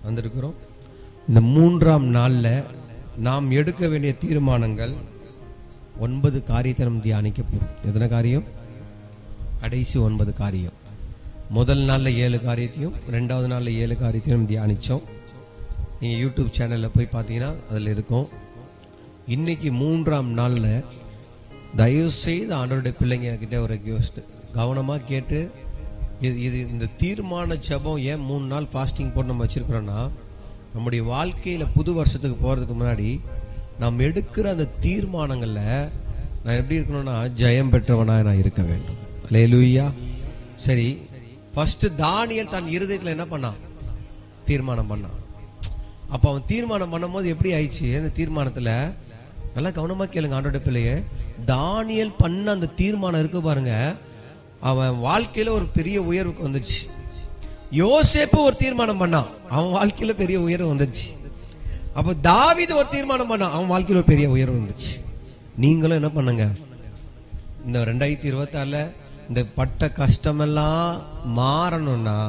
வந்திருக்கிறோம். இந்த 3ஆம் நாளில் நாம் எடுக்க வேண்டிய தீர்மானங்கள் 9 காரியத்தை நம்ம தியானிக்க போகிறோம். எத்தனை காரியம்? கடைசி 9 காரியம். முதல் நாளில் 7 காரியத்தையும் 2வது நாளில் 7 காரியத்தையும் நம்ம தியானித்தோம். நீங்கள் யூடியூப் சேனலில் போய் பார்த்தீங்கன்னா அதில் இருக்கும். இன்னைக்கு 3ஆம் நாளில் தயவு செய்து ஆண்டவருடைய பிள்ளைங்க கிட்ட ஒரு ரெக்வெஸ்ட் கவனமாக கேட்டு, இது இந்த தீர்மான ஜெபம் ஏன் 3 நாள் ஃபாஸ்டிங் போட்டு நம்ம வச்சிருக்கிறோன்னா, நம்முடைய வாழ்க்கையில் புது வருஷத்துக்கு போகிறதுக்கு முன்னாடி நாம் எடுக்கிற அந்த தீர்மானங்களில் நான் எப்படி இருக்கணும்னா ஜெயம் பெற்றவனாக நான் இருக்க வேண்டும். அல்லேலூயா. சரி, ஃபர்ஸ்ட் தானியேல் தன் இருதயத்தில் என்ன பண்ணான்? தீர்மானம் பண்ணான். அப்போ அவன் தீர்மானம் பண்ணும் போது எப்படி ஆயிடுச்சு? அந்த தீர்மானத்தில் நல்லா கவனமாக கேளுங்க ஆண்டோட பிள்ளையே. தானியேல் பண்ண அந்த தீர்மானம் இருக்கு பாருங்க, அவன் வாழ்க்கையில ஒரு பெரிய உயர்வுக்கு வந்துச்சு. யோசேப்பு ஒரு தீர்மானம் பண்ணான், அவன் வாழ்க்கையில பெரிய உயர்வு வந்துச்சு. அப்போ தாவீது ஒரு தீர்மானம் பண்ணான், அவன் வாழ்க்கையில ஒரு பெரிய உயர்வு வந்துச்சு. நீங்களும் என்ன பண்ணுங்க, இந்த 2026 இந்த பட்ட கஷ்டமெல்லாம் மாறணும்னா,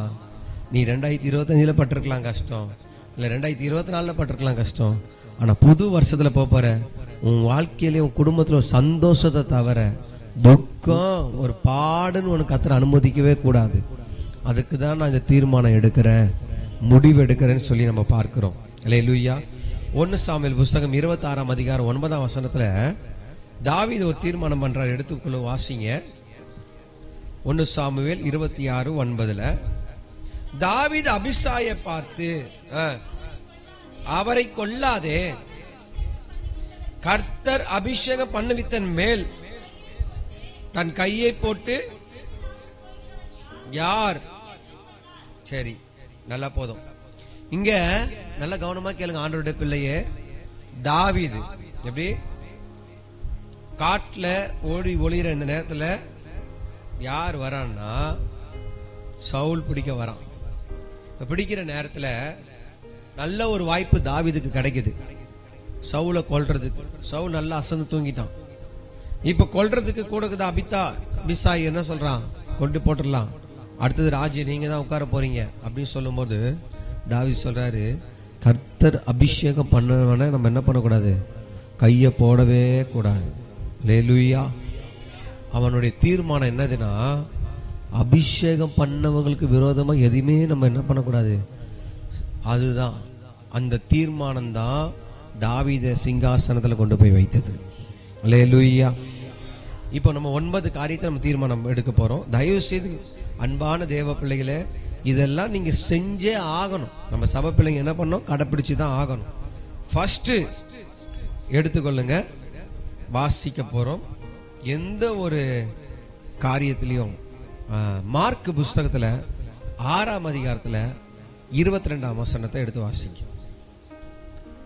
நீ 2025 பட்டிருக்கலாம் கஷ்டம், இல்ல 2024 பட்டிருக்கலாம் கஷ்டம், ஆனா புது வருஷத்துல போற உன் வாழ்க்கையில உன் குடும்பத்துல ஒரு சந்தோஷத்தை தவிர துக்கம் ஒரு பாடுன்னு உனக்கு கர்த்தர் அனுமதிக்கவே கூடாது. அதுக்கு தான் நான் இந்த தீர்மானம் எடுக்கிறேன், முடிவு எடுக்கிறேன்னு சொல்லி நம்ம பார்க்கிறோம். அல்லேலூயா. 1 சாமுவேல் புஸ்தகம் 26ஆம் அதிகாரம் 9ஆம் வசனத்துல தாவீது ஒரு தீர்மானம் பண்றார். எடுத்துக்கொள்ள வாசிங்க. 1 சாமுவேல் 26:9. தாவீது அபிசாயை பார்த்து, அவரை கொல்லாதே, கர்த்தர் அபிஷேகம் பண்ணுவித்தன் மேல் தன் கையை போட்டு யார்? சரி, நல்லா போதும். இங்க நல்ல கவனமா கேளுங்க ஆண்டவருடைய பிள்ளையே. தாவீது எப்படி காட்டுல ஓடி ஒளிகிற இந்த நேரத்துல யார் வரான்னா, சவுல் பிடிக்க வரான். பிடிக்கிற நேரத்துல நல்ல ஒரு வாய்ப்பு தாவீதுக்கு கிடைக்குது சவுலை கொல்றதுக்கு. சவுல் நல்லா அசந்து தூங்கிட்டான். இப்ப கொல்றதுக்கு கூட அபிசாய் என்ன சொல்றான்? கொண்டு போட்டுடலாம், அடுத்தது ராஜ்யம் நீங்க தான் உட்கார போறீங்க அப்படின்னு சொல்லும் போது தாவீது சொல்றாரு, கர்த்தர் அபிஷேகம் பண்ணவன நம்ம என்ன பண்ணக்கூடாது? கைய போடவே கூடாது. அல்லேலூயா. அவனுடைய தீர்மானம் என்னதுன்னா, அபிஷேகம் பண்ணவங்களுக்கு விரோதமா எதுவுமே நம்ம என்ன பண்ணக்கூடாது. அதுதான் அந்த தீர்மானம் தான் தாவீதை சிங்காசனத்துல கொண்டு போய் வைத்தது. அல்லேலூயா. இப்போ நம்ம 9 காரியத்தை நம்ம தீர்மானம் எடுக்க போறோம். தயவு செய்து அன்பான தேவ பிள்ளைகளே, இதெல்லாம் நீங்க செஞ்சே ஆகணும். நம்ம சபை பிள்ளைங்க என்ன பண்ணோம்? கடைபிடிச்சு தான் ஆகணும். ஃபர்ஸ்ட் எடுத்துக்கொள்ளுங்க, வாசிக்க போறோம். எந்த ஒரு காரியத்திலையும் மார்க் புஸ்தகத்துல 6ஆம் அதிகாரத்துல 22ஆம் வசனத்தை எடுத்து வாசிங்க.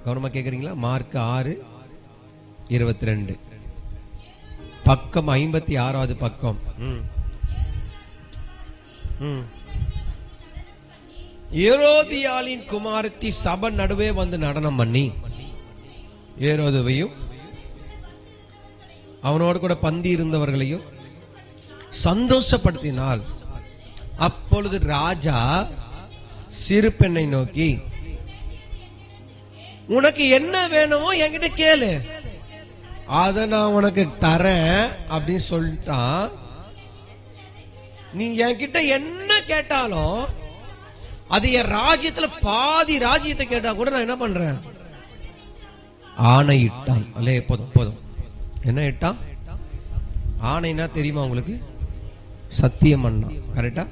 கவனமா கேக்குறீங்களா? மார்க் 6:22, பக்கம் 56வது பக்கம். ஏரோதியாளின் குமாரத்தி சபை நடுவே வந்து நடனம் பண்ணி ஏரோதுவையும் அவனோடு கூட பந்தி இருந்தவர்களையும் சந்தோஷப்படுத்தினாள். அப்பொழுது ராஜா சிறு பெண்ணை நோக்கி, உனக்கு என்ன வேணுமோ என்கிட்ட கேளு, அத நான் உனக்கு தரேன் அப்படின்னு சொல்லிட்டான். நீ என்கிட்ட என்ன கேட்டாலும் அது என் ராஜ்யத்துல பாதி ராஜ்யத்தை கேட்டா கூட நான் என்ன பண்றேன்? ஆணையிட்டான். அல்லே, போதும் போதும். என்ன இட்டான்? ஆணைனா தெரியுமா உங்களுக்கு? சத்தியம் பண்ணா. கரெக்டா?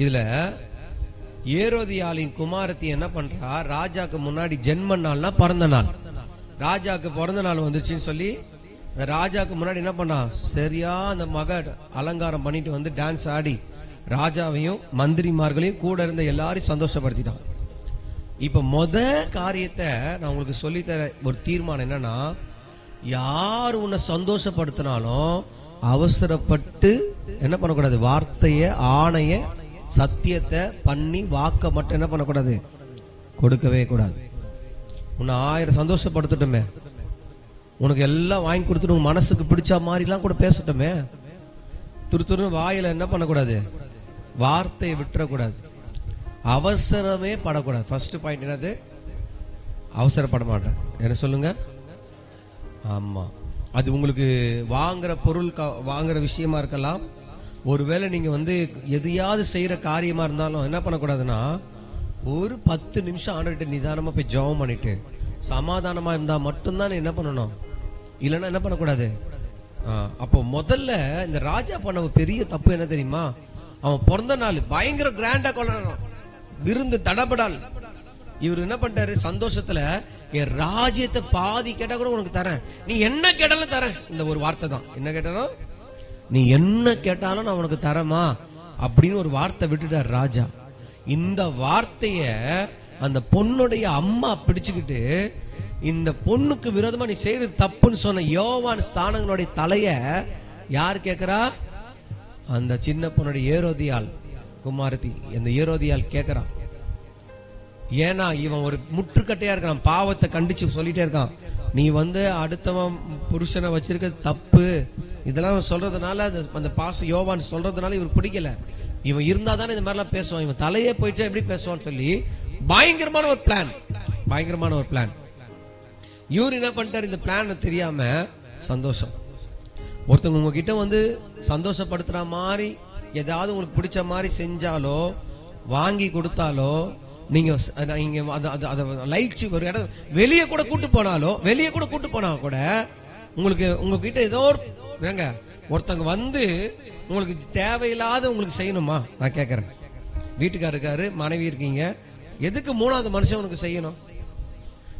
இதுல ஏரோதியாளின் குமாரத்தி என்ன பண்றா? ராஜாக்கு முன்னாடி ஜென்ம நாள்னா பிறந்த நாள், ராஜாக்கு பிறந்த நாள் வந்துருச்சுன்னு சொல்லி ராஜாக்கு முன்னாடி என்ன பண்ணா? சரியா அந்த மக அலங்காரம் பண்ணிட்டு வந்து டான்ஸ் ஆடி ராஜாவையும் மந்திரிமார்களையும் கூட இருந்த எல்லாரையும் சந்தோஷப்படுத்திட்டான். இப்ப காரியத்தை நான் உங்களுக்கு சொல்லித்தர ஒரு தீர்மானம் என்னன்னா, யார் உன்னை சந்தோஷப்படுத்தினாலும் அவசரப்பட்டு என்ன பண்ணக்கூடாது? வார்த்தைய, ஆணைய, சத்தியத்தை பண்ணி வாக்க மட்டும் என்ன பண்ணக்கூடாது? கொடுக்கவே கூடாது. உன்னை 1000 சந்தோஷப்படுத்தட்டுமே, உனக்கு எல்லாம் வாங்கி கொடுத்துட்டு மனசுக்கு பிடிச்ச மாதிரிலாம் கூட பேசட்டுமே, துரு வாயில என்ன பண்ணக்கூடாது? வார்த்தையை விட்டுறக்கூடாது. அவசரமே படக்கூடாது. ஃபர்ஸ்ட் பாயிண்ட் என்னது? அவசரப்பட மாட்டேன். என்ன சொல்லுங்க? ஆமா, அது உங்களுக்கு வாங்குற பொருள் வாங்குற விஷயமா இருக்கலாம். ஒருவேளை நீங்க எதையாவது செய்யற காரியமா இருந்தாலும் என்ன பண்ணக்கூடாதுன்னா, ஒரு 10 நிமிஷம் ஆண்டவர்கிட்ட நிதானமா போய் ஜெபம் பண்ணிட்டு சமாதானமா இருந்தா மட்டும்தான் என்ன பண்ணணும். இல்லைன்னா என்ன பண்ணக்கூடாது. அப்போ முதல்ல இந்த ராஜா பண்ண பெரிய தப்பு என்ன தெரியுமா? அவன் பிறந்த நாள் பயங்கர கிராண்டா கொண்டாடுறான், விருந்து தடபடால். இவர் என்ன பண்ணிட்டாரு? சந்தோஷத்துல என் ராஜ்யத்தை பாதி கேட்டா கூட உனக்கு தரேன், நீ என்ன கேட்டாலும் தரேன். இந்த ஒரு வார்த்தை தான். என்ன கேட்டாலும் நீ என்ன கேட்டாலும் நான் உனக்கு தரமா அப்படின்னு ஒரு வார்த்தை விட்டுட்டார் ராஜா. இந்த வார்த்தைய அந்த பொண்ணுடைய அம்மா பிடிச்சுக்கிட்டு, இந்த பொண்ணுக்கு விரோதமா நீ செய்யறது தப்புன்னு சொன்ன யோவான் ஸ்தானங்களுடைய தலைய யார் கேட்கிறா? அந்த சின்ன பொண்ணுடைய ஏரோதியால் குமாரதி, அந்த ஏரோதியால் கேட்கிறா. ஏன்னா இவன் ஒரு முற்றுக்கட்டையா இருக்கான், பாவத்தை கண்டிச்சு சொல்லிட்டே இருக்கான். நீ அடுத்தவன் புருஷனை வச்சிருக்க தப்பு, இதெல்லாம் சொல்றதுனால அந்த பாச யோவான் சொல்றதுனால இவருக்கு பிடிக்கல. இவன் இருந்தா தானே இந்த மாதிரிலாம் பேசுவான், இவன் தலையே போயிடுச்சா எப்படி பேசுவான்னு சொல்லி பயங்கரமான ஒரு பிளான். இவர் என்ன பண்ணிட்டார்? இந்த பிளான் தெரியாம சந்தோஷம். ஒருத்தவங்க உங்ககிட்ட சந்தோஷப்படுத்துற மாதிரி ஏதாவது உங்களுக்கு பிடிச்ச மாதிரி செஞ்சாலோ வாங்கி கொடுத்தாலோ, நீங்க லைச்சு ஒரு இடம் வெளியே கூட கூட்டு போனா கூட உங்களுக்கு உங்ககிட்ட ஏதோ ஒருத்தங்க உங்களுக்கு தேவையில்லாத உங்களுக்கு செய்யணுமா? நான் கேட்கறேன். வீட்டுக்காரர் இருக்காரு, மனைவி இருக்கீங்க, எதுக்கு மூணாவது மனுஷன் உனக்கு செய்யணும்?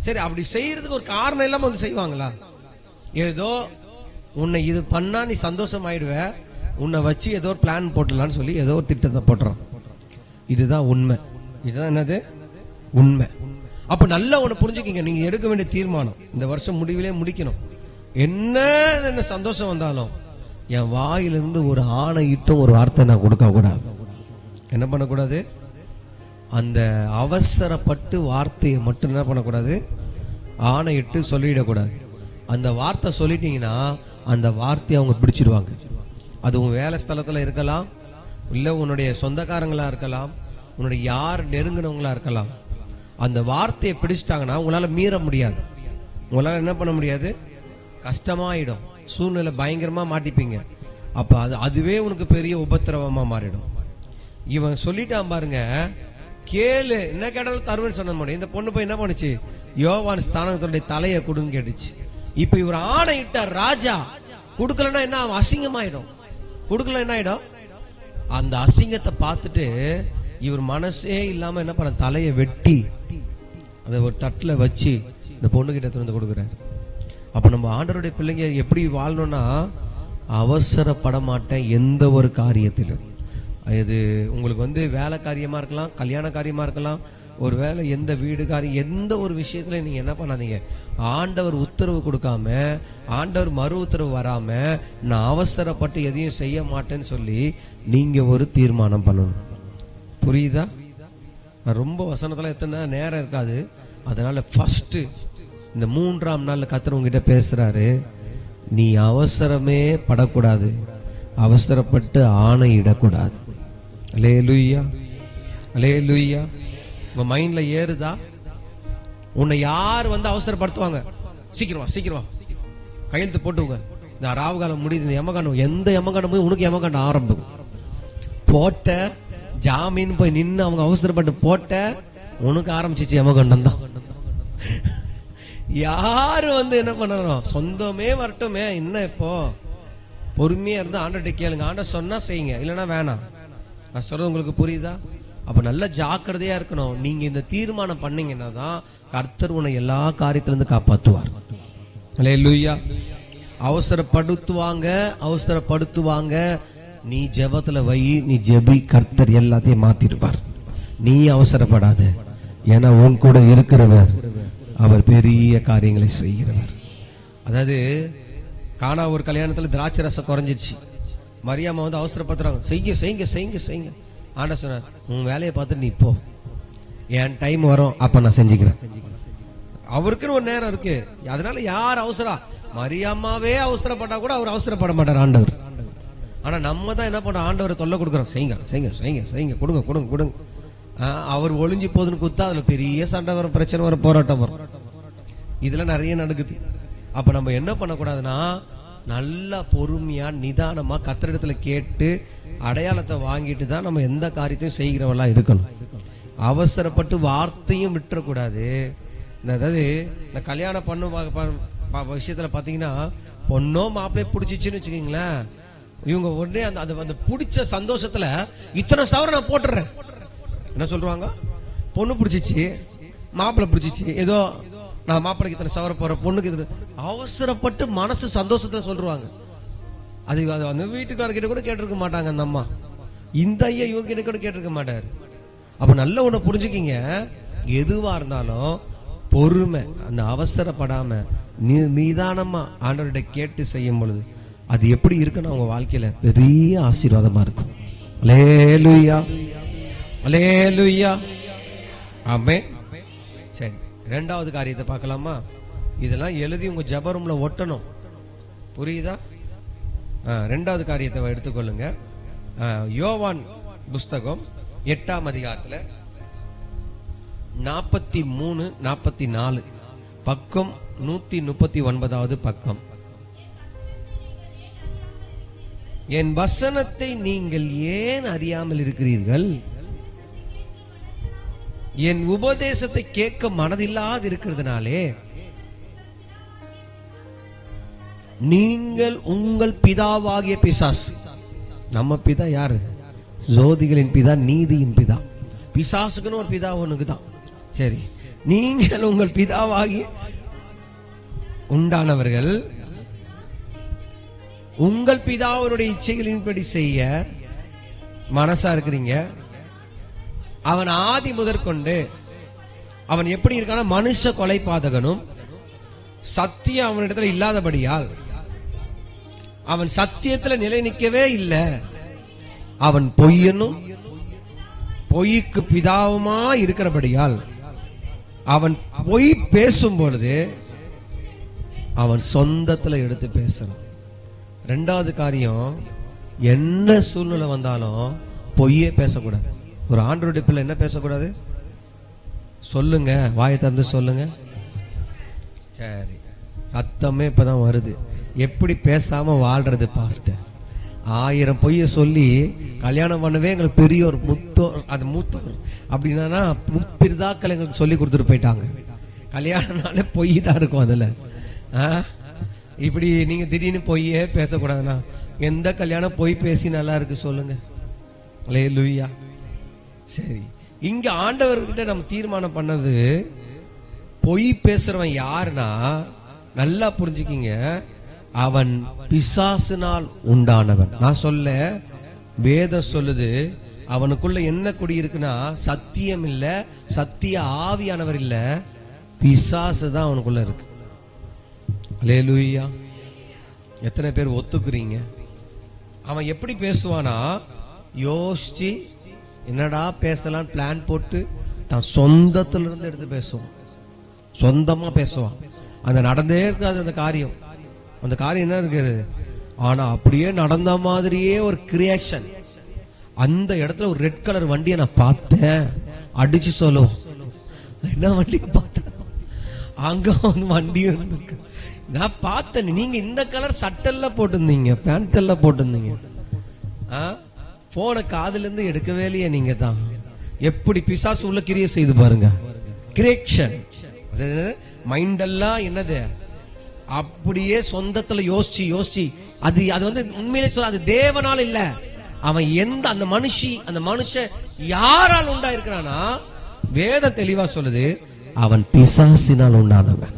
சரி, அப்படி செய்யறதுக்கு ஒரு காரணம் இல்லாம செய்வாங்களா? ஏதோ உன்னை இது பண்ணா நீ சந்தோஷம் ஆயிடுவ, உன்னை வச்சு ஏதோ ஒரு பிளான் போட்டலான்னு சொல்லி ஏதோ ஒரு திட்டத்தை போட்டுறான். இதுதான் உண்மை. இதுதான் என்னது? உண்மை. அப்ப நல்லா உன்னை புரிஞ்சுக்கிங்க. நீங்க எடுக்க வேண்டிய தீர்மானம் இந்த வருஷம் முடிவிலே முடிக்கணும். என்ன சந்தோஷம் வந்தாலும் என் வாயிலிருந்து ஒரு ஆணையிட்டும் ஒரு வார்த்தை நான் கொடுக்க கூடாது. என்ன பண்ணக்கூடாது? அந்த அவசரப்பட்டு வார்த்தையை மட்டும் என்ன பண்ணக்கூடாது? ஆணையிட்டு சொல்லிடக்கூடாது. அந்த வார்த்தை சொல்லிட்டீங்கன்னா அந்த வார்த்தையை அவங்க பிடிச்சிருவாங்க. அது உன் வேலை ஸ்தலத்துல இருக்கலாம், இல்ல உன்னுடைய சொந்தக்காரங்களா இருக்கலாம், உன்னுடைய யார் நெருங்கினவங்களா இருக்கலாம். அந்த வார்த்தையை பிடிச்சிட்டாங்கன்னா உங்களால மீற முடியாது. உங்களால என்ன பண்ண முடியாது? கஷ்டமாயிடும், சூழ்நிலை பயங்கரமா மாட்டிப்பீங்க. அப்ப அதுவே உனக்கு பெரிய உபத்திரவமா மாறிடும். இவன் சொல்லிட்டான் பாருங்க, கேளு என்ன கேட்டாலும் தருவேன்னு சொன்ன முடியும். இந்த பொண்ணு போய் என்ன பண்ணுச்சு? யோவான் ஸ்தானத்துடைய தலையை கொடுன்னு கேட்டுச்சு. இப்ப இவர் ஆணையிட்டார் ராஜா. கொடுக்கலன்னா என்ன ஆகும்? அசிங்கமாயிடும். கொடுக்கல என்ன ஆயிடும்? அந்த அசிங்கத்தை பார்த்துட்டு இவர் மனசே இல்லாம என்ன பண்ண, தலையை வெட்டி அதை ஒரு தட்டுல வச்சு இந்த பொண்ணு கிட்ட திறந்து கொடுக்குறாரு. அப்ப நம்ம ஆண்டவருடைய பிள்ளைங்க எப்படி வாழணும்னா, அவசரப்பட மாட்டேன் எந்த ஒரு காரியத்திலும். இது உங்களுக்கு வேலை காரியமா இருக்கலாம், கல்யாண காரியமா இருக்கலாம், ஒரு வேலை எந்த வீடு காரியம், எந்த ஒரு விஷயத்துல நீங்க என்ன பண்ணாதீங்க, ஆண்டவர் உத்தரவு கொடுக்காம, ஆண்டவர் மறு உத்தரவு வராம நான் அவசரப்பட்டு எதையும் செய்ய மாட்டேன்னு சொல்லி நீங்க ஒரு தீர்மானம் பண்ணணும். புரியுதா? நான் ரொம்ப வசனத்துல எத்தனை நேரம் இருக்காது, அதனால ஃபர்ஸ்ட் இந்த 3ஆம் நாள்ல கர்த்தர் உங்ககிட்ட பேசுறாரு. நீ அவசரமே படக்கூடாது, அவசரப்பட்டு ஆணையிடக்கூடாது. அல்லேலூயா, அல்லேலூயா. உங்க மைண்ட்ல ஏறுதா? உன்னை யார் அவசரப்படுத்துவாங்க? சீக்கிரமா சீக்கிரமா கையெழுத்து போட்டுங்க. இந்த ராவுகாலம் முடியுது, இந்த யமகாண்டம், எந்த யமகாண்டம் போய் உனக்கு யமகாண்டம் ஆரம்பம் போட்ட ஜாமீன் போய் நின்று அவங்க அவசரப்பட்டு போட்ட உனக்கு ஆரம்பிச்சிச்சு யமகாண்டம் தான். யாரு என்ன பண்ணணும்? சொந்தமே வரட்டுமே, என்ன இப்போ பொறுமையா இருந்து ஆண்டவர்கிட்ட கேளுங்க. ஆண்டவர் சொன்னா செய்யுங்க, இல்லைன்னா வேணாம். நான் சொல்றது உங்களுக்கு புரியுதா? அப்ப நல்ல ஜாக்கிரதையா இருக்கணும். நீங்க இந்த தீர்மானம் பண்ணீங்கன்னா தான் கர்த்தர் உன்னை எல்லா காரியத்திலிருந்து காப்பாத்துவார். அல்லேலூயா. அவசரப்படுத்துவாங்க. நீ ஜெபத்துல வை, நீ ஜெபி, கர்த்தர் எல்லாத்தையும் மாத்திருப்பார். நீ அவசரப்படாத, ஏன்னா உன் கூட இருக்கிறவர் அவர் பெரிய காரியங்களை செய்கிறவர். அதாவது கானா ஒரு கல்யாணத்துல திராட்சை ரசம் குறைஞ்சிருச்சு. மரியாமா அவசரப்படுத்துறாங்க, செய்யுங்க. ஆண்டவர் சொன்னார், உன் வேலையை பார்த்துட்டு நீ போ, என் டைம் வரும் அப்ப நான் செஞ்சுக்கிறேன். அவருக்குன்னு ஒரு நேரம் இருக்கு. அதனால யார் அவசரம்? மரியாமாவே அவசரப்பட்டா கூட அவர் அவசரப்பட மாட்டார் ஆண்டவர். ஆனா நம்ம தான் என்ன பண்ண, ஆண்டவர் தொல்லை கொடுக்குறோம், செய்யுங்க கொடுங்க. அவர் ஒளிஞ்சு போதுன்னு குத்தா அதுல பெரிய சண்டை வரும், பிரச்சனை வரும், போராட்டம் வரும். இதுல நிறைய நடக்குது. அப்ப நம்ம என்ன பண்ணக்கூடாதுன்னா, நல்லா பொறுமையா நிதானமா கர்த்தரிடத்துல கேட்டு அடையாளத்தை வாங்கிட்டு தான் நம்ம எந்த காரியத்தையும் செய்கிறவெல்லாம் இருக்கணும். அவசரப்பட்டு வார்த்தையும் விட்டுறக்கூடாது. அதாவது இந்த கல்யாணம் பண்ணு விஷயத்துல பாத்தீங்கன்னா, பொண்ணோ மாப்பிள்ளைய பிடிச்சிச்சுன்னு வச்சுக்கீங்களேன், இவங்க உடனே அந்த பிடிச்ச சந்தோஷத்துல இத்தனை சவரம் நான் போட்டுறேன். என்ன சொல்றாங்க, பொண்ணு பிடிச்சிச்சு, மாப்பிள்ளை பிடிச்சிச்சு, ஏதோ நான் மாப்பிள்ளைக்கு இத்தனை சவர போறேன், பொண்ணுக்கு இத்தனை, அவசரப்பட்டு மனசு சந்தோஷத்தை சொல்றாங்க. அது வந்து வீட்டுக்காரர்கிட்ட கூட கேட்டிருக்க மாட்டாங்க அந்த அம்மா. இந்த ஐயா இவங்க கிட்ட கூட கேட்டிருக்க மாட்டாரு. அப்ப நல்ல ஒண்ணு புரிஞ்சுக்கிங்க, எதுவா இருந்தாலும் பொறுமை, அந்த அவசரப்படாம நிதானமா ஆண்டவர்கிட்ட கேட்டு செய்யும் பொழுது அது எப்படி இருக்குன்னு அவங்க வாழ்க்கையில பெரிய ஆசீர்வாதமா இருக்கும். அல்லேலூயா, அல்லேலூயா, ஆமென். சரி, இரண்டாவது காரியத்தை பார்க்கலாமா? இதெல்லாம் எழுதி உங்க ஜெப ரூம்ல ஒட்டணும், புரியுதா? இரண்டாவது காரியத்தை எடுத்துக்கொள்ளுங்க. யோவான் புஸ்தகம் 8ஆம் அதிகாரத்துல 43, 44 பக்கம், 139வது பக்கம். என் வசனத்தை நீங்கள் ஏன் அறியாமல் இருக்கிறீர்கள்? என் உபதேசத்தை கேட்க மனதில்லாது இருக்கிறதுனாலே நீங்கள் உங்கள் பிதாவாகிய பிசாசு. நம்ம பிதா யாரு? ஜோதிகளின் பிதா, நீதியின் பிதா. பிசாசுக்குன்னு ஒரு பிதா ஒண்ணுக்கு தான். சரி, நீங்கள் உங்கள் பிதாவாகிய உண்டானவர்கள் உங்கள் பிதாவுடைய இச்சைகளின்படி செய்ய மனசா இருக்கிறீங்க. அவன் ஆதி முதற்கொண்டு அவன் எப்படி இருக்கான, மனுஷ கொலைபாதகனும் சத்தியம் அவனிடத்துல இல்லாதபடியால் அவன் சத்தியத்துல நிலை நிற்கவே இல்லை. அவன் பொய்யனும் பொய்க்கு பிதாவுமா இருக்கிறபடியால் அவன் பொய் பேசும் பொழுது அவன் சொந்தத்துல எடுத்து பேசணும். ரெண்டாவது காரியம், என்ன சூழ்நிலை வந்தாலும் பொய்யே பேசக்கூடாது. ஒரு ஆண்டவருடைய பிள்ளை என்ன பேசக்கூடாது? சொல்லுங்க, வாயை திறந்து சொல்லுங்க. சரி, சத்தமே இப்பதான் வருது. எப்படி பேசாம வாழ்றது பாஸ்டர்? 1000 பொய்ய சொல்லி கல்யாணம் பண்ணவே எங்களுக்கு பெரிய ஒரு மூத்தவர் அப்படின்னா முப்பிரிதாக்கள் எங்களுக்கு சொல்லி கொடுத்துட்டு போயிட்டாங்க. கல்யாணம்னாலே பொய் தான் இருக்கும். அதுல இப்படி நீங்க திடீர்னு பொய்யே பேசக்கூடாதுன்னா எந்த கல்யாணம் பொய் பேசி நல்லா இருக்கு சொல்லுங்க. அல்லேலூயா. சரி, இங்க ஆண்டவர்கிட்ட நம்ம தீர்மானம் பண்ணது, பொய் பேசுறவன் யாருன்னா நல்லா புரிஞ்சுக்கிங்க, அவன் பிசாசினால் உண்டானவன். நான் சொல்ல, வேதம் சொல்லுது அவனுக்குள்ள என்ன குடி இருக்குன்னா சத்தியம் இல்ல, சத்திய ஆவியானவர் இல்ல, பிசாசு தான் அவனுக்குள்ள இருக்கு. அல்லேலூயா. எத்தனை பேர் ஒத்துக்குறீங்க? அவன் எப்படி பேசுவானா, யோசிச்சு என்னடா பேசலாம் பிளான் போட்டு தான் சொந்தத்துல இருந்து எடுத்து பேசுவான், சொந்தமா பேசுவான். அந்த நடந்தே இருக்காது அந்த காரியம். அந்த காரியம் என்ன இருக்கு, ஆனா அப்படியே நடந்த மாதிரியே ஒரு கிரியேஷன். அந்த இடத்துல ஒரு ரெட் கலர் வண்டியை நான் பார்த்தேன், அடிச்சு சொல்லும், என்ன வண்டியை பார்த்தேன், அங்க வந்து வண்டியும் இருக்கு, நான் பார்த்தேன். நீங்க இந்த கலர் சட்டெல்லாம் போட்டிருந்தீங்க, பேண்ட் எல்லாம் போட்டிருந்தீங்க, போன காதுல இருந்து எடுக்கவே இல்லையே நீங்க தான். எப்படி பிசாசு உள்ள கிரியை செய்து பாருங்க, கிரியேஷன். மைண்ட் எல்லாம் என்னது, அப்படியே சொந்தத்துல யோசிச்சு யோசிச்சு அது வந்து உண்மையிலே சொல்ல, அது தேவனால இல்ல, அவன் அந்த மனுஷன் யாரால் உண்டா இருக்கிறானா, வேதம் தெளிவா சொல்லுது, அவன் பிசாசினால் உண்டானவன்.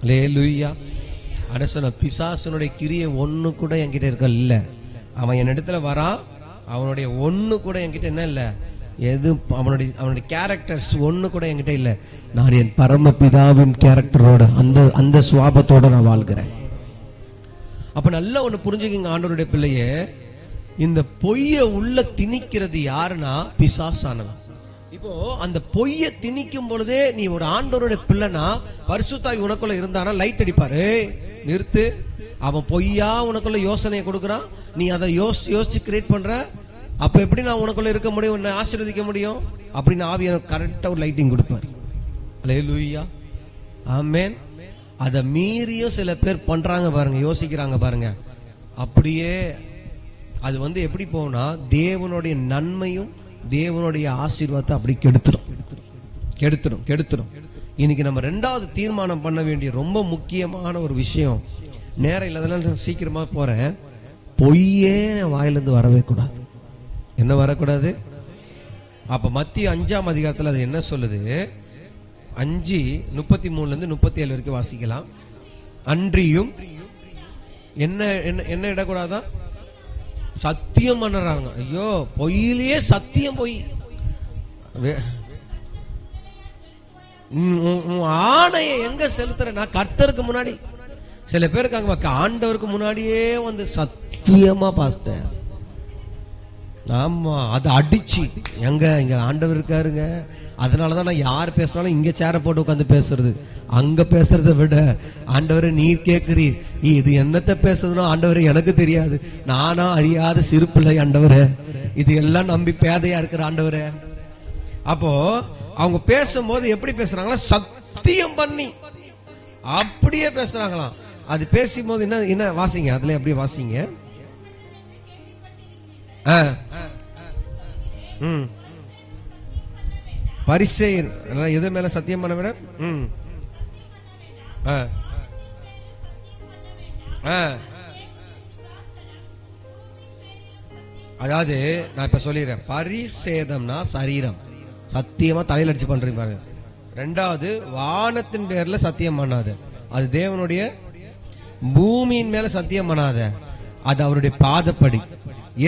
அல்லேலூயா. அட சொன்ன, பிசாசனுடைய கிரியை ஒண்ணு கூட என்கிட்ட இருக்க இல்ல. அவன் என் இடத்துல வரான், அவனுடைய ஒண்ணு கூட என்கிட்ட என்ன இல்ல, எது அவனுடைய கேரக்டர்ஸ் ஒண்ணு கூட என்கிட்ட இல்ல. நான் என் பரமபிதாவின் கேரக்டரோட அந்த சுவாபத்தோட நான் வாழ்கிறேன். அப்ப நல்ல ஒண்ணு புரிஞ்சுக்கிங்க ஆண்டவருடைய பிள்ளையே, இந்த பொய்ய உள்ள திணிக்கிறது யாருன்னா பிசாசானவன். இப்போ அந்த பொய்ய திணிக்கும் பொழுதே நீ ஒரு ஆண்டவருடைய பிள்ளைனா, பரிசுத்தாவி உனக்குள்ள இருந்தானா லைட் அடிப்பாரு, நிறுத்து. அவன் பொய்யா உனக்குள்ள யோசனையை கொடுக்குறான், நீ அதை யோசிச்சு கிரியேட் பண்ற, அப்ப எப்படி நான் உனக்குள்ள இருக்க முடியும், உன்னை ஆசீர்வதிக்க முடியும் அப்படின்னு ஆவியானவர் கரெக்டா ஒரு லைட்டிங் கொடுப்பார். அல்லேலூயா, ஆமென். அதை மீறியும் சில பேர் பண்றாங்க பாருங்க, யோசிக்கிறாங்க பாருங்க. அப்படியே அது எப்படி போனா தேவனுடைய நன்மையும் தேவனுடைய ஆசீர்வாதத்தை அப்படி கெடுத்துடும். இன்னைக்கு நம்ம ரெண்டாவது தீர்மானம் பண்ண வேண்டிய ரொம்ப முக்கியமான ஒரு விஷயம், நேரம் இல்லாதனால சீக்கிரமா போறேன். பொய்யே வாயிலிருந்து வரவே கூடாது. என்ன வரக்கூடாது? அப்ப மத்திய 5ஆம் அதிகாரத்துல அது என்ன சொல்லுது? 5:33 வரைக்கும் வாசிக்கலாம். அன்றியும் என்ன இடக்கூடாதான்? சத்தியம் பண்ணுறாங்க. ஐயோ, பொய்யிலேயே சத்தியம். பொய் ஆணையை எங்க செலுத்துற? நான் கர்த்தருக்கு முன்னாடி, சில பேருக்கு அங்க ஆண்டவருக்கு முன்னாடியே சத்தியமா பாஸ்டர், ஆமா அது அடிச்சு இங்க ஆண்டவர் இருக்காருங்க, அதனாலதான் நான் யார் பேசினாலும் இங்க சேர போட்டு உட்காந்து பேசுறது. அங்க பேசுறத விட ஆண்டவரை நீர் கேட்கிறீர், இது என்னத்தை பேசுறதுனோ ஆண்டவரை எனக்கு தெரியாது, நானா அறியாத சிறு பிள்ளை ஆண்டவரே, இது எல்லாம் நம்பி பேதையா இருக்கிற ஆண்டவரே. அப்போ அவங்க பேசும்போது எப்படி பேசுறாங்களா? சத்தியம் பண்ணி அப்படியே பேசுறாங்களாம். அது பேசும்போது என்ன வாசிங்க, அதுல அப்படியே வாசிங்க. பரிசேயர் எது மேல சத்தியம் பண்ண விட அதாவது நான் இப்ப சொல்லிடுறேன். பரிசேதம்னா சரீரம், சத்தியமா தலையில அடிச்சு பண்றீங்க பாருங்க. ரெண்டாவது, வானத்தின் பேர்ல சத்தியம் பண்ணாத, அது தேவனுடைய. பூமியின் மேல சத்தியம் பண்ணாத, அது அவருடைய பாதப்படி.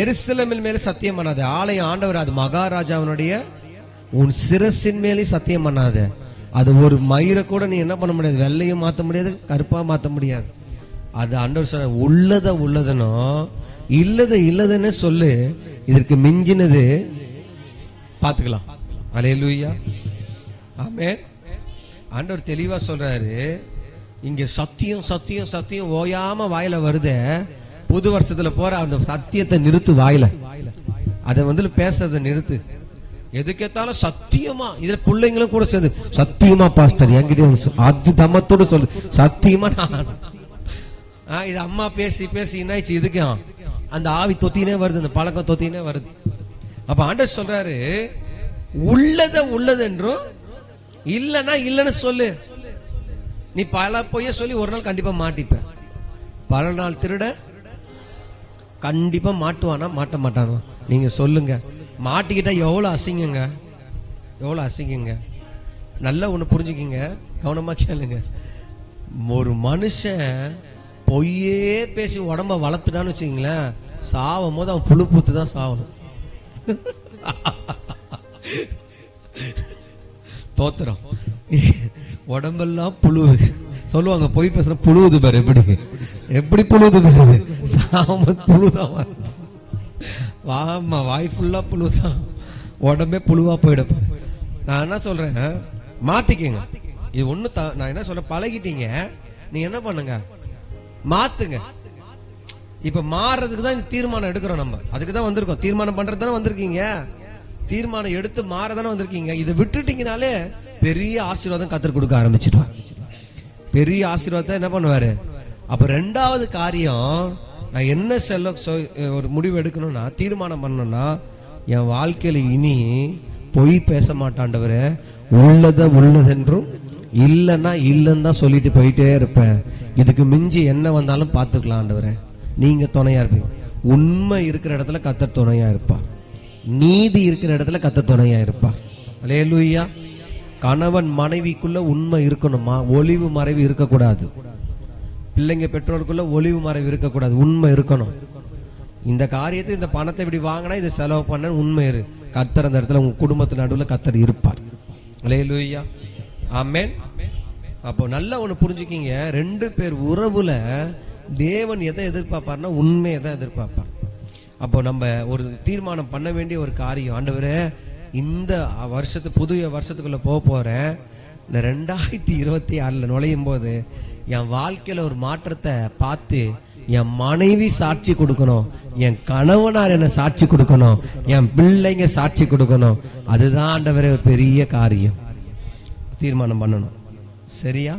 எருசலேமின் மேல சத்தியம் பண்ணாத, ஆலயம் ஆண்டவர், அது மகாராஜாவினுடைய. உன் சிரசின் மேலே சத்தியம் பண்ணாத, அது ஒரு மயிரை கூட நீ என்ன பண்ண முடியாது, வெள்ளையும் மாத்த முடியாது, கருப்பா மாத்த முடியாது. அது ஆண்டவர் சொல்ற, உள்ளதனோ இல்லதுன்னு சொல்லு, இதற்கு மிஞ்சினது பாத்துக்கலாம். அல்லேலூயா, ஆமென். ஆண்டவர் தெளிவா சொல்றாரு, இங்க சத்தியம் ஓயாம வாயில வருதே. புது வருஷத்துல போற அந்த சத்தியத்தை நிறுத்து, வாயில அதை பேசுறத நிறுத்து. எதுக்கேத்தாலும் சத்தியமா, இதுல பிள்ளைங்களும் கூட சேர்ந்து சத்தியமா பாஸ்டர் என்கிட்ட அது தம்மத்தோடு சொல்லு, சத்தியமா நான் இது அம்மா பேசி என்னாச்சு, இதுக்கு அந்த ஆவி தொத்தினே வருது, அந்த பழக்கம் தொத்தினே வருது. அப்ப ஆண்டவர் சொல்றாரு, உள்ளது என்றும் இல்லைன்னு சொல்லு. நீ பல பொய்ய சொல்லி ஒரு நாள் கண்டிப்பா மாட்டிப்ப. பல நாள் திருட கண்டிப்பா மாட்டுவானா மாட்ட மாட்டானா? நீங்க சொல்லுங்க. மாட்டிக்கிட்டா எவ்வளவு அசிங்கங்க. நல்லா ஒண்ணு புரிஞ்சுக்கிங்க, கவனமா கேளுங்க. ஒரு மனுஷன் பொய்யே பேசி உடம்ப வளர்த்துட்டான்னு வச்சுக்கீங்களேன், சாவும் போது அவன் புழு பூத்து தான் சாவணும். தோத்திரம், உடம்பெல்லாம் புழு சொல்லுவாங்க. பொய் பேசுற புழுவுது பாரு, எப்படி புழுவுது பாரு, சாவும் புழுதான். வாமா, வாய் ஃபுல்லா புழுதான், உடம்பே புழுவா போயிடும். நான் என்ன சொல்றேன், மாத்திக்கங்க. இது ஒண்ணு நான் என்ன சொல்றேன், பழகிட்டீங்க, நீங்க என்ன பண்ணுங்க, மாத்துங்க. இப்ப மாறுறதுக்கு தான் இந்த தீர்மானம் எடுக்கிறோம். நம்ம அதுக்கு தான் வந்திருக்கோம். தீர்மானம் பண்றது தானே வந்திருக்கீங்க. தீர்மானம் எடுத்து மாறதானே வந்திருக்கீங்க. இதை விட்டுட்டீங்கனாலே பெரிய ஆசீர்வாதம் கர்த்தர் கொடுக்க ஆரம்பிச்சிடுவார். பெரிய ஆசீர்வாதத்தை என்ன பண்ணுவாரு? அப்ப ரெண்டாவது காரியம், நான் என்ன ஒரு முடிவு எடுக்கணும்னா, தீர்மானம் பண்ணணும்னா, என் வாழ்க்கையில இனி பொய் பேச மாட்டாண்டவரே, உள்ளதென்றும் இல்லைன்னு தான் சொல்லிட்டு போயிட்டே இருப்பேன். இதுக்கு மிஞ்சி என்ன வந்தாலும் பார்த்துக்கலாம் ஆண்டவரே, நீங்க துணையா இருப்பீங்க. உண்மை இருக்கிற இடத்துல கர்த்தர் துணையா இருப்பா, நீதி இருக்கிற இடத்துல கர்த்தர் துணையா இருப்பா. அல்லேலூயா. கணவன் மனைவிக்குள்ள உண்மை இருக்கணுமா, ஒளிவு மறைவு இருக்கக்கூடாது. பிள்ளைங்க பெற்றோருக்குள்ள ஒளிவு மறைவு இருக்கக்கூடாது, உண்மை இருக்கணும். இந்த காரியத்தை, இந்த பணத்தை இப்படி வாங்கினா இதை செலவு பண்ண உண்மை இரு. கர்த்தர் அந்த இடத்துல உங்க குடும்பத்து நடுவில் கர்த்தர் இருப்பார். அல்லேலூயா, ஆமென். அப்போ நல்லா ஒண்ணு புரிஞ்சுக்கிங்க, ரெண்டு பேர் உறவுல தேவன் எதை எதிர்பார்ப்பார்னா உண்மையை தான் எதிர்பார்ப்பார். அப்போ நம்ம ஒரு தீர்மானம் பண்ண வேண்டிய ஒரு காரியம், ஆண்டவரே இந்த புது வருஷத்துக்குள்ள போறேன், இந்த 2026 நுழையும் போது என் வாழ்க்கையில ஒரு மாற்றத்தை பார்த்து என் மனைவி சாட்சி கொடுக்கணும், என் கணவனார் என்ன சாட்சி கொடுக்கணும், என் பிள்ளைங்க சாட்சி கொடுக்கணும். அதுதான் ஆண்டவரே பெரிய காரியம். தீர்மானம் பண்ணணும். சரியா?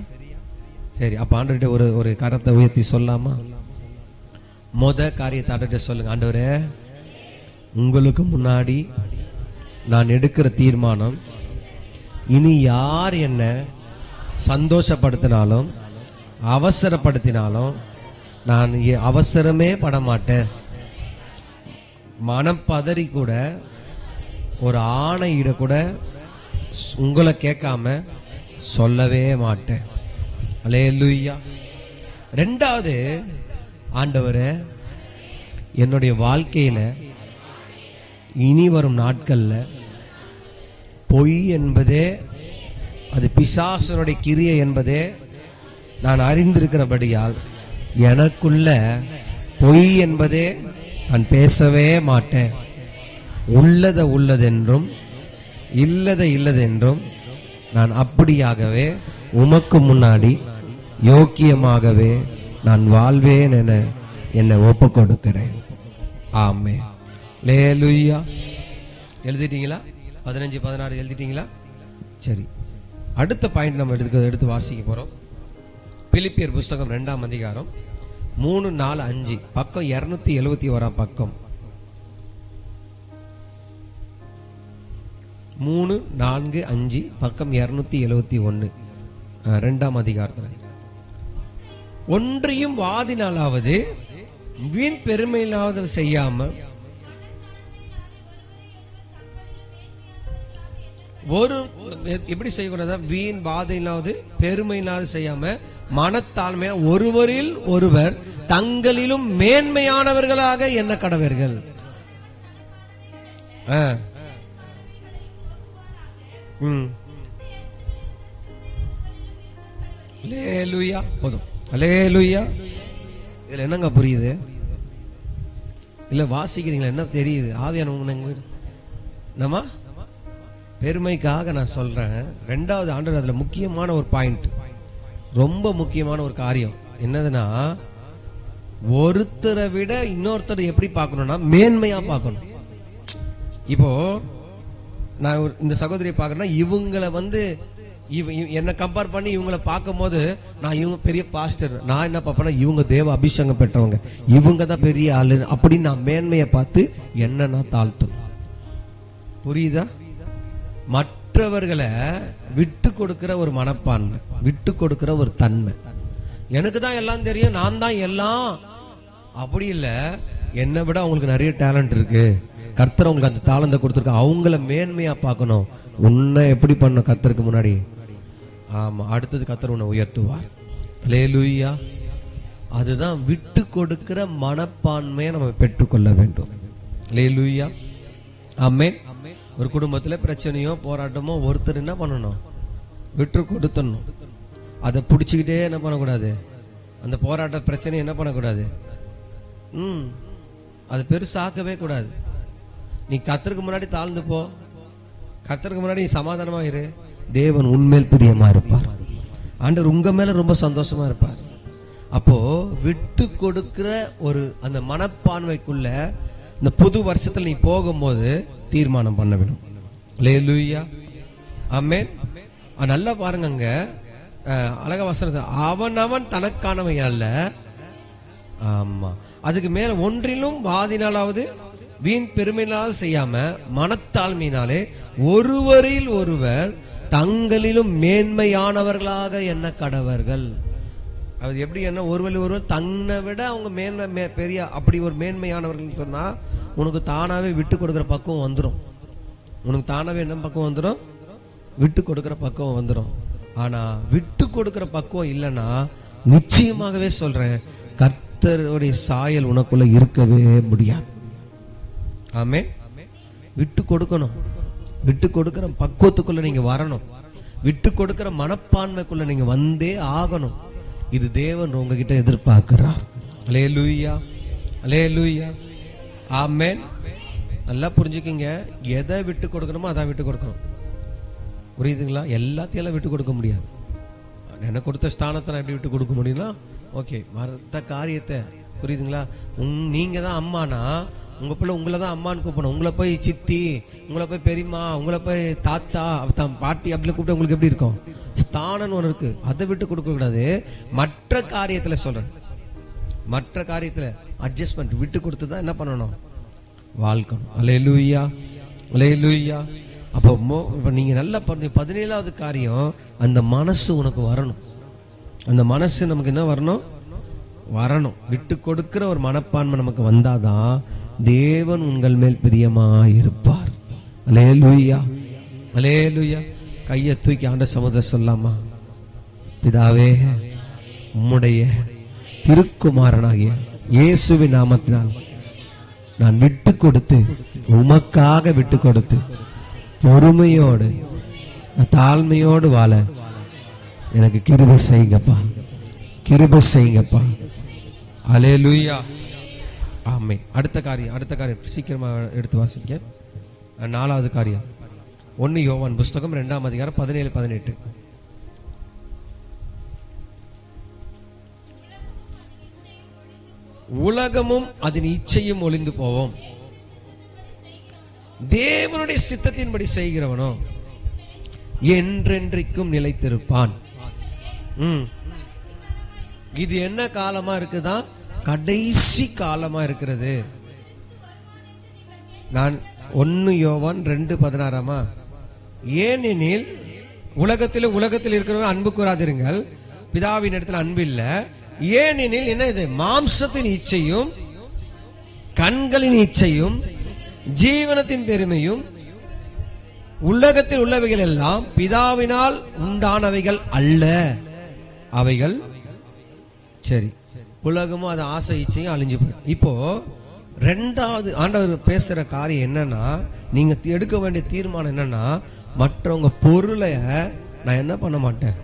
சரி, அப்ப ஆண்டவர்கிட்ட ஒரு கரத்தை உயர்த்தி சொல்லாமா? காரியத்தை ஆண்டவர்கிட்ட சொல்லுங்க. ஆண்டவரே, உங்களுக்கு முன்னாடி நான் எடுக்கிற தீர்மானம், இனி யார் என்ன சந்தோஷப்படுத்தினாலும் அவசரப்படுத்தினாலும் நான் அவசரமே பட மாட்டேன். மனம் பதறி கூட ஒரு ஆணையிட கூட உங்களை கேட்காம சொல்லவே மாட்டேன். அல்லேலூயா. ரெண்டாவது, ஆண்டவரே, என்னுடைய வாழ்க்கையில இனி வரும் நாட்கள்ல பொய் என்பதே, அது பிசாசனுடைய கிரியை என்பதே நான் அறிந்திருக்கிறபடியால் எனக்குள்ள பொய் என்பதே நான் பேசவே மாட்டேன். உள்ளதை உள்ளதென்றும் இல்லதை இல்லதென்றும் நான் அப்படியாகவே உமக்கு முன்னாடி யோக்கியமாகவே நான் வாழ்வேன் என என்னை ஒப்பு கொடுக்கிறேன். ஆமென். அல்லேலூயா. எழுதிட்டீங்களா? 15, 16 எழுதிட்டீங்களா? சரி, அடுத்த பாயிண்ட் நம்ம எடுத்து வாசிக்க போறோம். பிலிப்பியர் புஸ்தகம் 2ஆம் அதிகாரம் 3, 4, 5 பக்கம் 271 பக்கம். 3, 4, 5 பக்கம் 271 2ஆம் அதிகாரத்தில். ஒன்றையும் வாதினாலாவது வீண் பெருமையிலாவது செய்யாம, ஒரு எப்படி செய்யக்கூடாதா? வீண் வாதினாவது பெருமையினாவது செய்யாம மனத்தாழ்மையா ஒருவரில் ஒருவர் தங்களிலும் மேன்மையானவர்களாக என்ன கடவர்கள். அல்லேலூயா. போதும். அல்லேலூயா. இதுல என்னங்க புரியுது? இல்ல வாசிக்கிறீங்களா? என்ன தெரியுது? ஆவியானவங்க நம்ம பெருமைக்காக நான் சொல்றேன். ரெண்டாவது, ஆண்டவர் அதுல முக்கியமான ஒரு பாயிண்ட், ரொம்ப முக்கியமான ஒரு காரியம் என்னதுன்னா, ஒருத்தரை விட இன்னொருத்தர் எப்படி பார்க்கணும்னா மேன்மையா பார்க்கணும். இப்போ நான் இந்த சகோதரியை பார்க்கறேன்னா, இவங்களை என்ன கம்பேர் பண்ணி இவங்களை பார்க்கும் போது, நான் இவங்க பெரிய பாஸ்டர், நான் என்ன பார்ப்பேன்னா இவங்க தேவ அபிஷேகம் பெற்றவங்க, இவங்க தான் பெரிய ஆளு அப்படின்னு நான் மேன்மையை பார்த்து என்ன நான் தாழ்த்தும். புரியுதா? மற்றவர்களை விட்டு கொடுக்கிற ஒரு மனப்பான்மை, விட்டு கொடுக்கிற ஒரு தன்மை. எனக்கு தான் எல்லாம் தெரியும், நான் தான் எல்லாம், அப்படி இல்ல. என்னை விட அவங்களுக்கு நிறைய டேலண்ட் இருக்கு, கர்த்தர் அவங்களுக்கு அந்த தாளந்தை கொடுத்துருக்க, அவங்கள மேன்மையா பார்க்கணும். உன்னை எப்படி பண்ணணும் கர்த்தருக்கு முன்னாடி? ஆமா, அடுத்தது கர்த்தர் உன்னை உயர்த்துவார். அல்லேலூயா. அதுதான் விட்டு கொடுக்கிற மனப்பான்மையை நம்ம பெற்றுக்கொள்ள வேண்டும். அல்லேலூயா. ஆமென். ஒரு குடும்பத்துல பிரச்சனையோ போராட்டமோ ஒருத்தர் என்ன பண்ணணும்? விட்டு கொடுத்தணும். அதை பிடிச்சுக்கிட்டே என்ன பண்ணக்கூடாது? அந்த போராட்ட பிரச்சனை என்ன பண்ணக்கூடாது? அது பெருசாக்கவே கூடாது. நீ கர்த்தருக்கு முன்னாடி தாழ்ந்து போ, கர்த்தருக்கு முன்னாடி நீ சமாதானமா இரு. தேவன் உன்மேல் பிரியமா இருப்பார். ஆண்டவர் உங்க மேல ரொம்ப சந்தோஷமா இருப்பார். அப்போ விட்டு கொடுக்கிற ஒரு அந்த மனப்பான்மைக்குள்ள இந்த புது வருஷத்துல நீ போகும்போது தீர்மானம் பண்ண வேணும். அல்லேலூயா. ஆமென். நல்லா பாருங்க, அங்க அழகா வசனத்தை, அவன் தனக்கானவை அல்ல. ஆமா, அதுக்கு மேல ஒன்றிலும் வாதினாலாவது வீண் பெருமையினாலும் செய்யாம மனத்தாழ்மையினாலே ஒருவரில் ஒருவர் தங்களிலும் மேன்மையானவர்களாக என்ன கடவர்கள். அது எப்படி என்ன? ஒருவரில் ஒருவர் தன்னை விட அவங்க மேன்மை பெரிய, அப்படி ஒரு மேன்மையானவர்கள் சொன்னா உனக்கு தானாவே விட்டு கொடுக்கிற பக்குவம் வந்துடும். உனக்கு தானாவே என்ன பக்குவம் வந்துடும்? விட்டு கொடுக்கிற பக்குவம் வந்துடும். ஆனா விட்டு கொடுக்கிற பக்குவம் இல்லைன்னா நிச்சயமாகவே சொல்றேன், கர்த்தருடைய சாயல் உனக்குள்ள இருக்கவே முடியாது. ஆமென். விட்டு கொடுக்கணும். விட்டு கொடுக்கிற பக்குவத்துக்குள்ள நீங்க வரணும். விட்டு கொடுக்கிற மனப்பான்மைக்குள்ள நீங்க வந்தே ஆகணும். இது தேவன் உங்ககிட்ட எதிர்பார்க்கிறார். அல்லேலூயா. அல்லேலூயா. ஆமென். நல்லா புரிஞ்சுக்கிங்க, எதை விட்டு கொடுக்கணுமோ அதான் விட்டு கொடுக்கணும். புரியுதுங்களா? எல்லாத்தையும் விட்டு கொடுக்க முடியாது. என்ன கொடுத்த ஸ்தானத்தை நான் எப்படி விட்டு கொடுக்க முடியும்னா, ஓகே, மற்ற காரியத்தை புரியுதுங்களா? நீங்க தான் அம்மானா உங்க பிள்ளை உங்களை தான் அம்மான்னு கூப்பிடணும். உங்களை போய் சித்தி, உங்களை போய் பெரியம்மா, உங்களை போய் தாத்தா, பாட்டி அப்படின்னு கூப்பிட்டு உங்களுக்கு எப்படி இருக்கும்? ஸ்தானம்னு ஒன்று இருக்கு, அதை விட்டு கொடுக்க கூடாது. மற்ற காரியத்துல சொல்றேன், மற்ற காரியத்துல அட்ஜஸ்ட்மெண்ட் விட்டு கொடுத்து தான் என்ன பண்ணணும்? வாழ்க்கணும். அல்லேலூயா, அல்லேலூயா. அப்போ நீங்க நல்லா பாருங்க, 17வது காரியம், அந்த மனசு உனக்கு வரணும். அந்த மனசு நமக்கு என்ன வரணும்? வரணும். விட்டு கொடுக்கிற ஒரு மனப்பான்மை நமக்கு வந்தாதான் தேவன் உங்கள் மேல் பிரியமாயிருப்பார். அல்லேலூயா, அல்லேலூயா. கையை தூக்கி ஆண்ட சமுதிரம் சொல்லாமா? பிதாவே, உம்முடைய திருக்குமாரனாகிய இயேசுவின் நாமத்தினால் நான் விட்டு கொடுத்து, உமக்காக விட்டு கொடுத்து, பொறுமையோடு தாழ்மையோடு வாழ எனக்கு கிருபை செய்யுங்கப்பா, கிருபை செய்யுங்கப்பா. அல்லேலூயா, ஆமென். அடுத்த காரியம் சீக்கிரமா எடுத்து வாசிக்க. 4வது காரியம் 1 யோவான் புஸ்தகம் 2ஆம் அதிகாரம் 17-18. உலகமும் அதன் இச்சையும் ஒளிந்து போவோம், தேவனுடைய சித்தத்தின்படி செய்கிறவனோ என்றென்றைக்கும் நிலைத்திருப்பான். இது என்ன காலமா இருக்குதா? கடைசி காலமா இருக்கிறது. நான் 1 யோவான் 2:16. ஏனெனில் உலகத்தில் இருக்கிறவங்க அன்பு கூறாதிருங்கள், பிதாவின் இடத்துல அன்பு இல்ல. ஏனெனில் என்ன இது? மாம்சத்தின் இச்சையும் கண்களின் இச்சையும் ஜீவனத்தின் பெருமையும் உலகத்தில் உள்ளவைகள் எல்லாம் பிதாவினால் உண்டானவைகள் அல்ல. அவைகள் சரி, உலகமும் அது ஆசை இச்சையும் அழிஞ்சு போயிடும். இப்போ 2வது ஆண்டவர் பேசுற காரியம் என்னன்னா, நீங்க எடுக்க வேண்டிய தீர்மானம் என்னன்னா, மற்றவங்க பொருளை நான் என்ன பண்ண மாட்டேன்?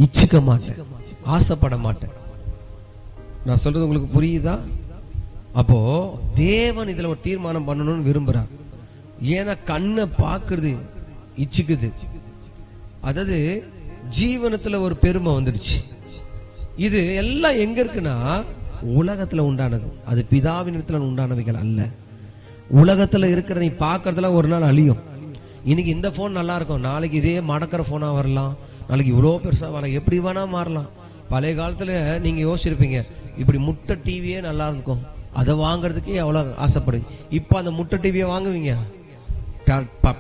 இச்சிக்க மாட்டேன், ஆசைப்பட மாட்டேன். நான் சொல்றது உங்களுக்கு புரியுதா? அப்போ தேவன் இதுல ஒரு தீர்மானம் பண்ணணும்னு விரும்புறார். ஏன்னா கண்ணை பாக்குறது இச்சிக்குது, அதாவது ஜீவனத்துல ஒரு பெருமை வந்துடுச்சு. இது எல்லாம் எங்க இருக்குன்னா உலகத்துல உண்டானது, அது பிதாவின் இடத்துல உண்டானவைகள் அல்ல. உலகத்துல இருக்கிற நீ பாக்குறதுல ஒரு நாள் அழியும். இன்னைக்கு இந்த போன் நல்லா இருக்கும், நாளைக்கு இதே மடக்கிற போனா வரலாம், நாளைக்கு இவ்வளவு பெருசா வரலாம், எப்படி வேணா மாறலாம். பழைய காலத்துல நீங்க யோசிச்சிருப்பீங்க, இப்படி முட்டை டிவியே நல்லா இருக்கும், அதை வாங்குறதுக்கே எவ்வளவு ஆசைப்படுங்க. இப்ப அந்த முட்டை டிவியை வாங்குவீங்க,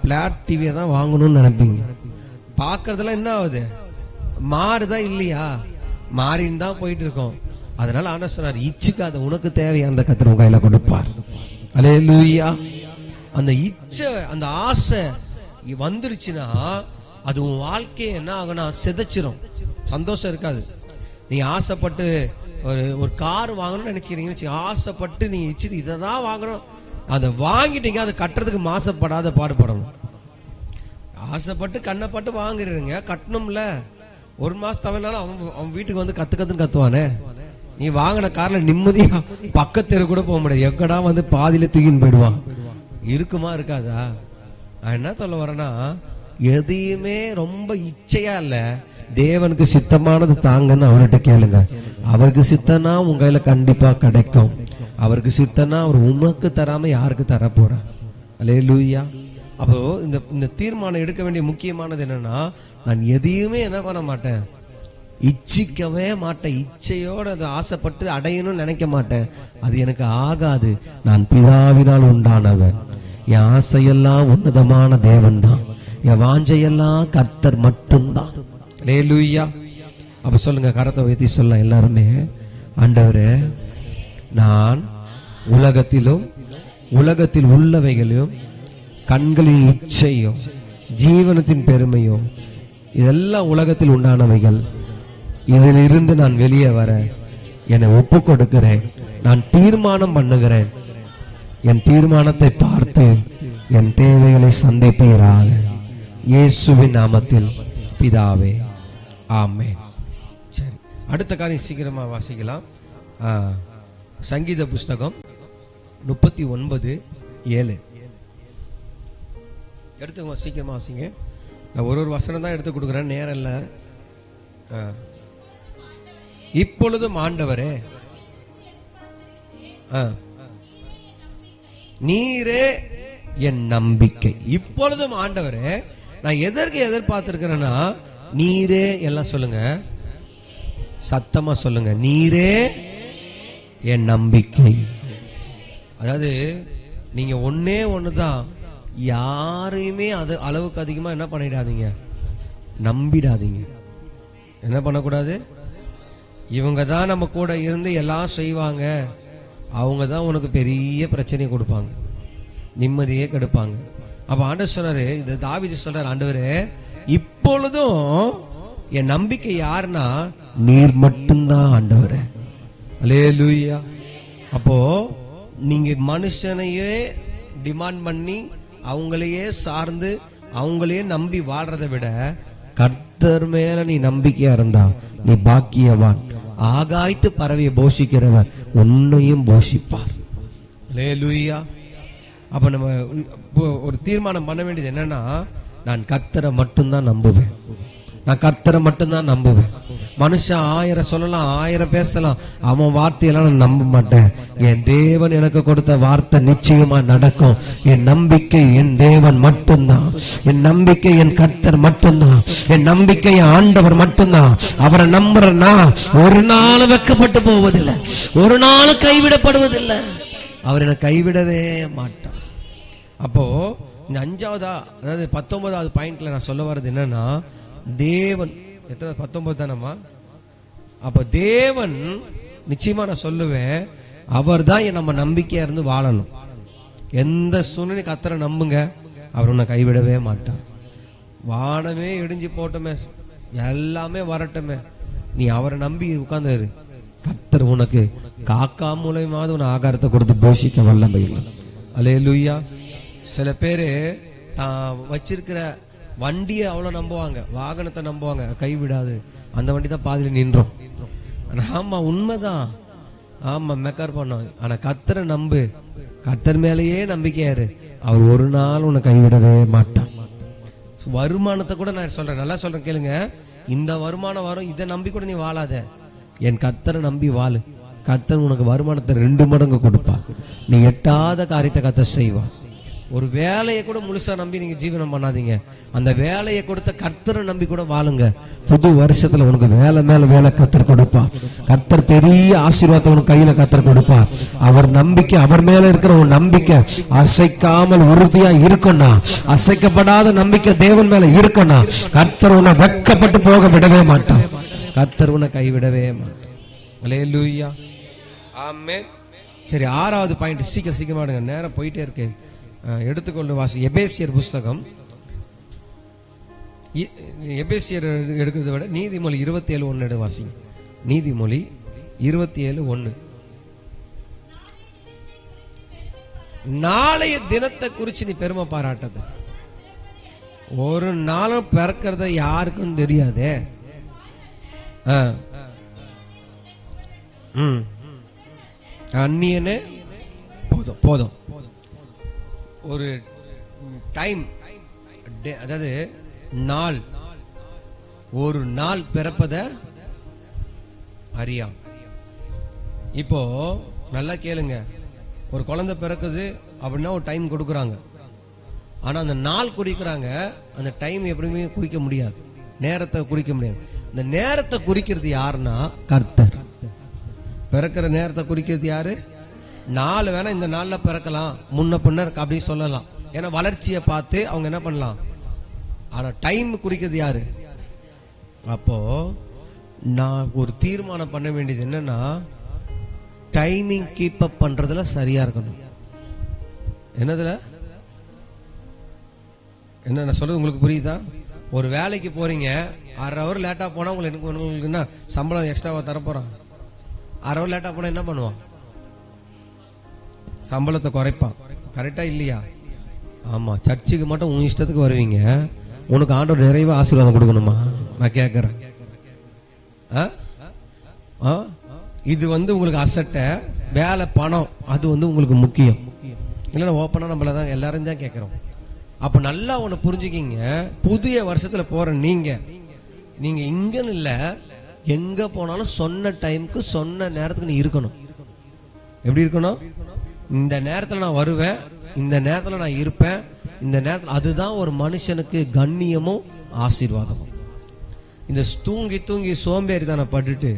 பிளாட் டிவியை தான் வாங்கணும்னு நினைப்பீங்க. பாக்குறதெல்லாம் என்ன ஆகுது? மாறுதா இல்லையா? மாறின்னு தான் போயிட்டு இருக்கோம். அதனால ஆண்டவர் சொன்னார், இச்சுக்காத, உனக்கு தேவையான கர்த்தர் உன் கையில கொடுப்பார். அல்லேலூயா. அந்த இச்சை, அந்த ஆசை வந்துருச்சுன்னா அது உன் வாழ்க்கையை என்ன ஆகுனா சிதைச்சிரும், சந்தோஷம் இருக்காது. நீ ஆசைப்பட்டு ஒரு கார் வாங்கணும்னு நினைச்சுக்கிறீங்கன்னு, ஆசைப்பட்டு நீங்க இச்சிட்டு இதை தான் வாங்கணும், அதை வாங்கிட்டீங்க, அதை கட்டுறதுக்கு மாசப்படாத பாடுபடணும். ஆசைப்பட்டு கண்ணப்பட்டு வாங்குறீங்க, கட்டணும்ல. 1 மாசம் தவறினாலும் அவன் வீட்டுக்கு வந்து கத்துன்னு கத்துவானே. நீ வாங்கின கார்ல நிம்மதியா பக்கத்தெரு கூட போக முடியாது, எங்கடா வந்து பாதியில தூக்கின்னு போயிடுவான். இருக்குமா? இருக்காதா? நான் என்ன சொல்ல வரேன்னா, எதையுமே ரொம்ப இச்சையா இல்ல, தேவனுக்கு சித்தமானது தாங்கன்னு அவர்கிட்ட கேளுங்க. அவருக்கு சித்தனா உங்க கையில கண்டிப்பா கிடைக்கும். அவருக்கு சித்தனா அவர் உமக்கு தராம யாருக்கு தர போற? அல்லேலூயா. அப்போ இந்த தீர்மானம் எடுக்க வேண்டிய முக்கியமானது என்னன்னா, நான் எதையுமே என்ன பண்ண மாட்டேன், இச்சிக்கவே மாட்டேன். இச்சையோட அதை ஆசைப்பட்டு அடையணும்னு நினைக்க மாட்டேன். அது எனக்கு ஆகாது. நான் பிதாவினால் உண்டானவன். என் ஆசையெல்லாம் உன்னதமான தேவன் தான், என் வாஞ்சையெல்லாம் கர்த்தர் மட்டும்தான். அல்லேலூயா. அப்ப சொல்லுங்க, கரத்தை உயர்த்தி சொல்ல எல்லாருமே, ஆண்டவரே, நான் உலகத்திலும் உலகத்தில் உள்ளவைகளிலும் கண்களின் இச்சையும் ஜீவனத்தின் பெருமையும் இதெல்லாம் உலகத்தில் உண்டானவைகள், இதிலிருந்து நான் வெளியே வர என்னை ஒப்பு கொடுக்கிறேன். நான் தீர்மானம் பண்ணுகிறேன். என் தீர்மானத்தை பார்த்து என் தேவைகளை சந்திப்பீராக. இயேசுவின் நாமத்தில் பிதாவே, ஆமென். சரி, அடுத்த காரியம் சீக்கிரமா வாசிக்கலாம். சங்கீத புஸ்தகம் 39:7 எடுத்துக்கோங்க, சீக்கிரமா வாசிங்க. நான் ஒரு வசனம் தான் எடுத்து கொடுக்குறேன், நேரம் இல்லை. இப்பொழுதும் ஆண்டவரே, நீரே என் நம்பிக்கை. இப்பொழுதும் ஆண்டவரே நான் எதற்கு எதிர்பார்த்திருக்கிறேன்னா, நீரே, எல்லாம் சொல்லுங்க, சத்தமா சொல்லுங்க, நீரே என் நம்பிக்கை. அதாவது நீங்க ஒன்னே ஒண்ணுதான், யாரையுமே அது அளவுக்கு அதிகமா என்ன பண்ணிடாதீங்க, நம்பிடாதீங்க. என்ன பண்ணக்கூடாது? இவங்க தான் நம்ம கூட இருந்து எல்லாம் செய்வாங்க, அவங்க தான் உனக்கு பெரிய பிரச்சனையை கொடுப்பாங்க, நிம்மதியே கெடுப்பாங்க. அப்ப ஆண்டவர் சொல்றாரு, இந்த தாவீது சொல்றாரு, ஆண்டவரே இப்பொழுதும் என் நம்பிக்கை யாருன்னா நீர் மட்டும்தான் ஆண்டவரே. அல்லேலூயா. அப்போ நீங்க மனுஷனையே டிமாண்ட் பண்ணி அவங்களையே சார்ந்து அவங்களையே நம்பி வாழ்றதை விட கர்த்தர் மேல நீ நம்பிக்கையா இருந்தா நீ பாக்கியவான். ஆகாய்த்து பறவையை போஷிக்கிறவர் உன்னையும் போஷிப்பார். அல்லேலூயா. அப்ப நம்ம ஒரு தீர்மானம் பண்ண வேண்டியது என்னன்னா, நான் கர்த்தரை மட்டும்தான் நம்புவேன், நான் கர்த்தரை மட்டும்தான் நம்புவேன். மனுஷன் 1000 சொல்லலாம், 1000 பேசலாம், அவன் வார்த்தையெல்லாம் நான் நம்ப மாட்டேன். என் தேவன் எனக்கு கொடுத்த வார்த்தை நிச்சயமா நடக்கும். என் நம்பிக்கை என் தேவன் மட்டும்தான், என் நம்பிக்கை என் கர்த்தர் மட்டும்தான், என் நம்பிக்கை ஆண்டவர் மட்டும்தான். அவரை நம்புறேன்னா ஒரு நாள் வெட்கப்பட்டு போவதில்லை, ஒரு நாள் கைவிடப்படுவதில்லை. அவர் என்னை கைவிடவே மாட்டார். அப்போ இந்த 5வது, அதாவது 19வது பாயிண்ட்ல நான் சொல்ல வர்றது என்னன்னா, தேவன் எத்தனை 19 தானம்மா? அப்ப தேவன் நிச்சயமா நான் சொல்லுவேன், அவர் தான் நம்ம நம்பிக்கையா இருந்து வாழணும். எந்த சூழ்நிலை கர்த்தரை நம்புங்க, அவர் உன்னை கைவிடவே மாட்டார். வானமே இடிஞ்சு போட்டோமே, எல்லாமே வரட்டுமே, நீ அவரை நம்பி உட்கார்ந்து, கர்த்தர் உனக்கு காக்கா மூலமாவது உன் ஆகாரத்தை கொடுத்து போஷிக்க வல்லமை இல்லை. அல்லேலூயா. சில பேரு வச்சிருக்கிற வண்டியை அவ்வளவு நம்புவாங்க, வாகனத்தை நம்புவாங்க, கைவிடாது, அந்த வண்டி தான் பாதியில நின்றோம். ஆமா உண்மைதான், ஆமா மெக்கார் பண்ணோம். ஆனா கர்த்தரை நம்பு, கர்த்தர் மேலேயே நம்பிக்கையாரு, அவர் ஒரு நாள் உன்னை கைவிடவே மாட்டான். வருமானத்தை கூட நான் சொல்றேன், நல்லா சொல்றேன் கேளுங்க, இந்த வருமானம் வரும், இதை நம்பி கூட நீ வாழாத, என் கர்த்தரை நம்பி வாழு. கர்த்தர் உனக்கு வருமானத்தை 2 மடங்கு கொடுப்பா. நீ எட்டாத காரியத்தை கர்த்தர் செய்வா. ஒரு வேலையை கூட முழுசா நம்பி நீங்க ஜீவனம் பண்ணாதீங்க, அந்த வேலையை கொடுத்த கர்த்தரை நம்பி கூட வாழுங்க. புது வருஷத்துல உனக்கு வேலை மேல வேலை கர்த்தர் கொடுப்பா. கர்த்தர் பெரிய ஆசீர்வாதத்தை உனக்கு கையில கர்த்தர் கொடுப்பா. அவர் நம்பிக்கை, அவர் மேல இருக்கிற ஒரு நம்பிக்கை அசைக்காமல் உறுதியா இருக்குன்னா, அசைக்கப்படாத நம்பிக்கை தேவன் மேல இருக்குன்னா, கர்த்தர் உன்னை வெட்கப்பட்டு போக விடவே மாட்டான், கர்த்தர் உன்னை கைவிடவே மாட்டான். அல்லேலூயா. ஆமென். சரி, 6வது பாயிண்ட், சீக்கிரமா நேரம் போயிட்டே இருக்கு, எடுத்துக்கொண்டு வாசி. எபேசியர் புஸ்தகம், எபேசியர் எடுக்கிறத விட நீதிமொழி 27:1 வாசி. நீதிமொழி 27:1. நாளைய தினத்தை குறிச்சு நீ பெருமை பாராட்டது, ஒரு நாளும் பிறக்கிறத யாருக்கும் தெரியாதே. அந்நியனே போதும் போதும். ஒரு டைம், அதாவது நாள், ஒரு நாள் பிறப்பத அறியாம். இப்போ நல்லா கேளுங்க, ஒரு குழந்தை பிறக்குது அப்படின்னா ஒரு டைம் கொடுக்குறாங்க, ஆனா அந்த நாள் குறிக்கிறாங்க, அந்த டைம் எப்படியுமே குறிக்க முடியாது, நேரத்தை குறிக்க முடியாது. இந்த நேரத்தை குறிக்கிறது யாருன்னா கர்த்தர். பிறக்கிற நேரத்தை குறிக்கிறது யாரு? நாலு வேணா இந்த நாள்ல பிறக்கலாம், முன்ன பின்னர் அப்படின்னு சொல்லலாம், ஏன்னா வளர்ச்சியை பார்த்து அவங்க என்ன பண்ணலாம். ஆனா டைம் குறிக்கிறது யாரு? அப்போ நான் ஒரு தீர்மானம் பண்ண வேண்டியது என்னன்னா, டைமிங் கீப் அப் பண்றதுல சரியா இருக்கணும். என்னதுல என்ன நான் சொல்றது உங்களுக்கு புரியுதா? ஒரு வேலைக்கு போறீங்க, 1/2 hour லேட்டா போனா உங்களுக்கு என்ன சம்பளம் எக்ஸ்ட்ராவா தர போறான்? 1/2 hour லேட்டா போனா என்ன பண்ணுவான்? சம்பளத்தை குறைப்பான். கரெக்டா இல்லையா? ஆமா. சர்ச்சுக்கு மட்டும் உன் இஷ்டத்துக்கு வருவீங்க, உனக்கு ஆண்டவர் நிறைய ஆசீர்வாதம் கொடுக்கணுமா? நான் கேட்கறேன். இது உங்களுக்கு அசட்ட வேலை, பணம், அது உங்களுக்கு முக்கியம். இல்லைன்னா ஓப்பனா நம்மளதான் எல்லாரும் தான் கேட்கிறோம். அப்ப நல்லா ஒண்ணு புரிஞ்சுக்கிங்க, புதிய வருஷத்துல போற நீங்க இங்கன்னு இல்ல, எங்க போனாலும் சொன்ன டைமுக்கு சொன்ன நேரத்துக்கு நீ இருக்கணும். எப்படி இருக்கணும்? இந்த நேரத்துல நான் வருவேன், இந்த நேரத்துல நான் இருப்பேன், இந்த நேரத்துல. அதுதான் ஒரு மனுஷனுக்கு கண்ணியமும் ஆசீர்வாதமும். இந்த தூங்கி தூங்கி சோம்பேறி தானே பட்டுட்டு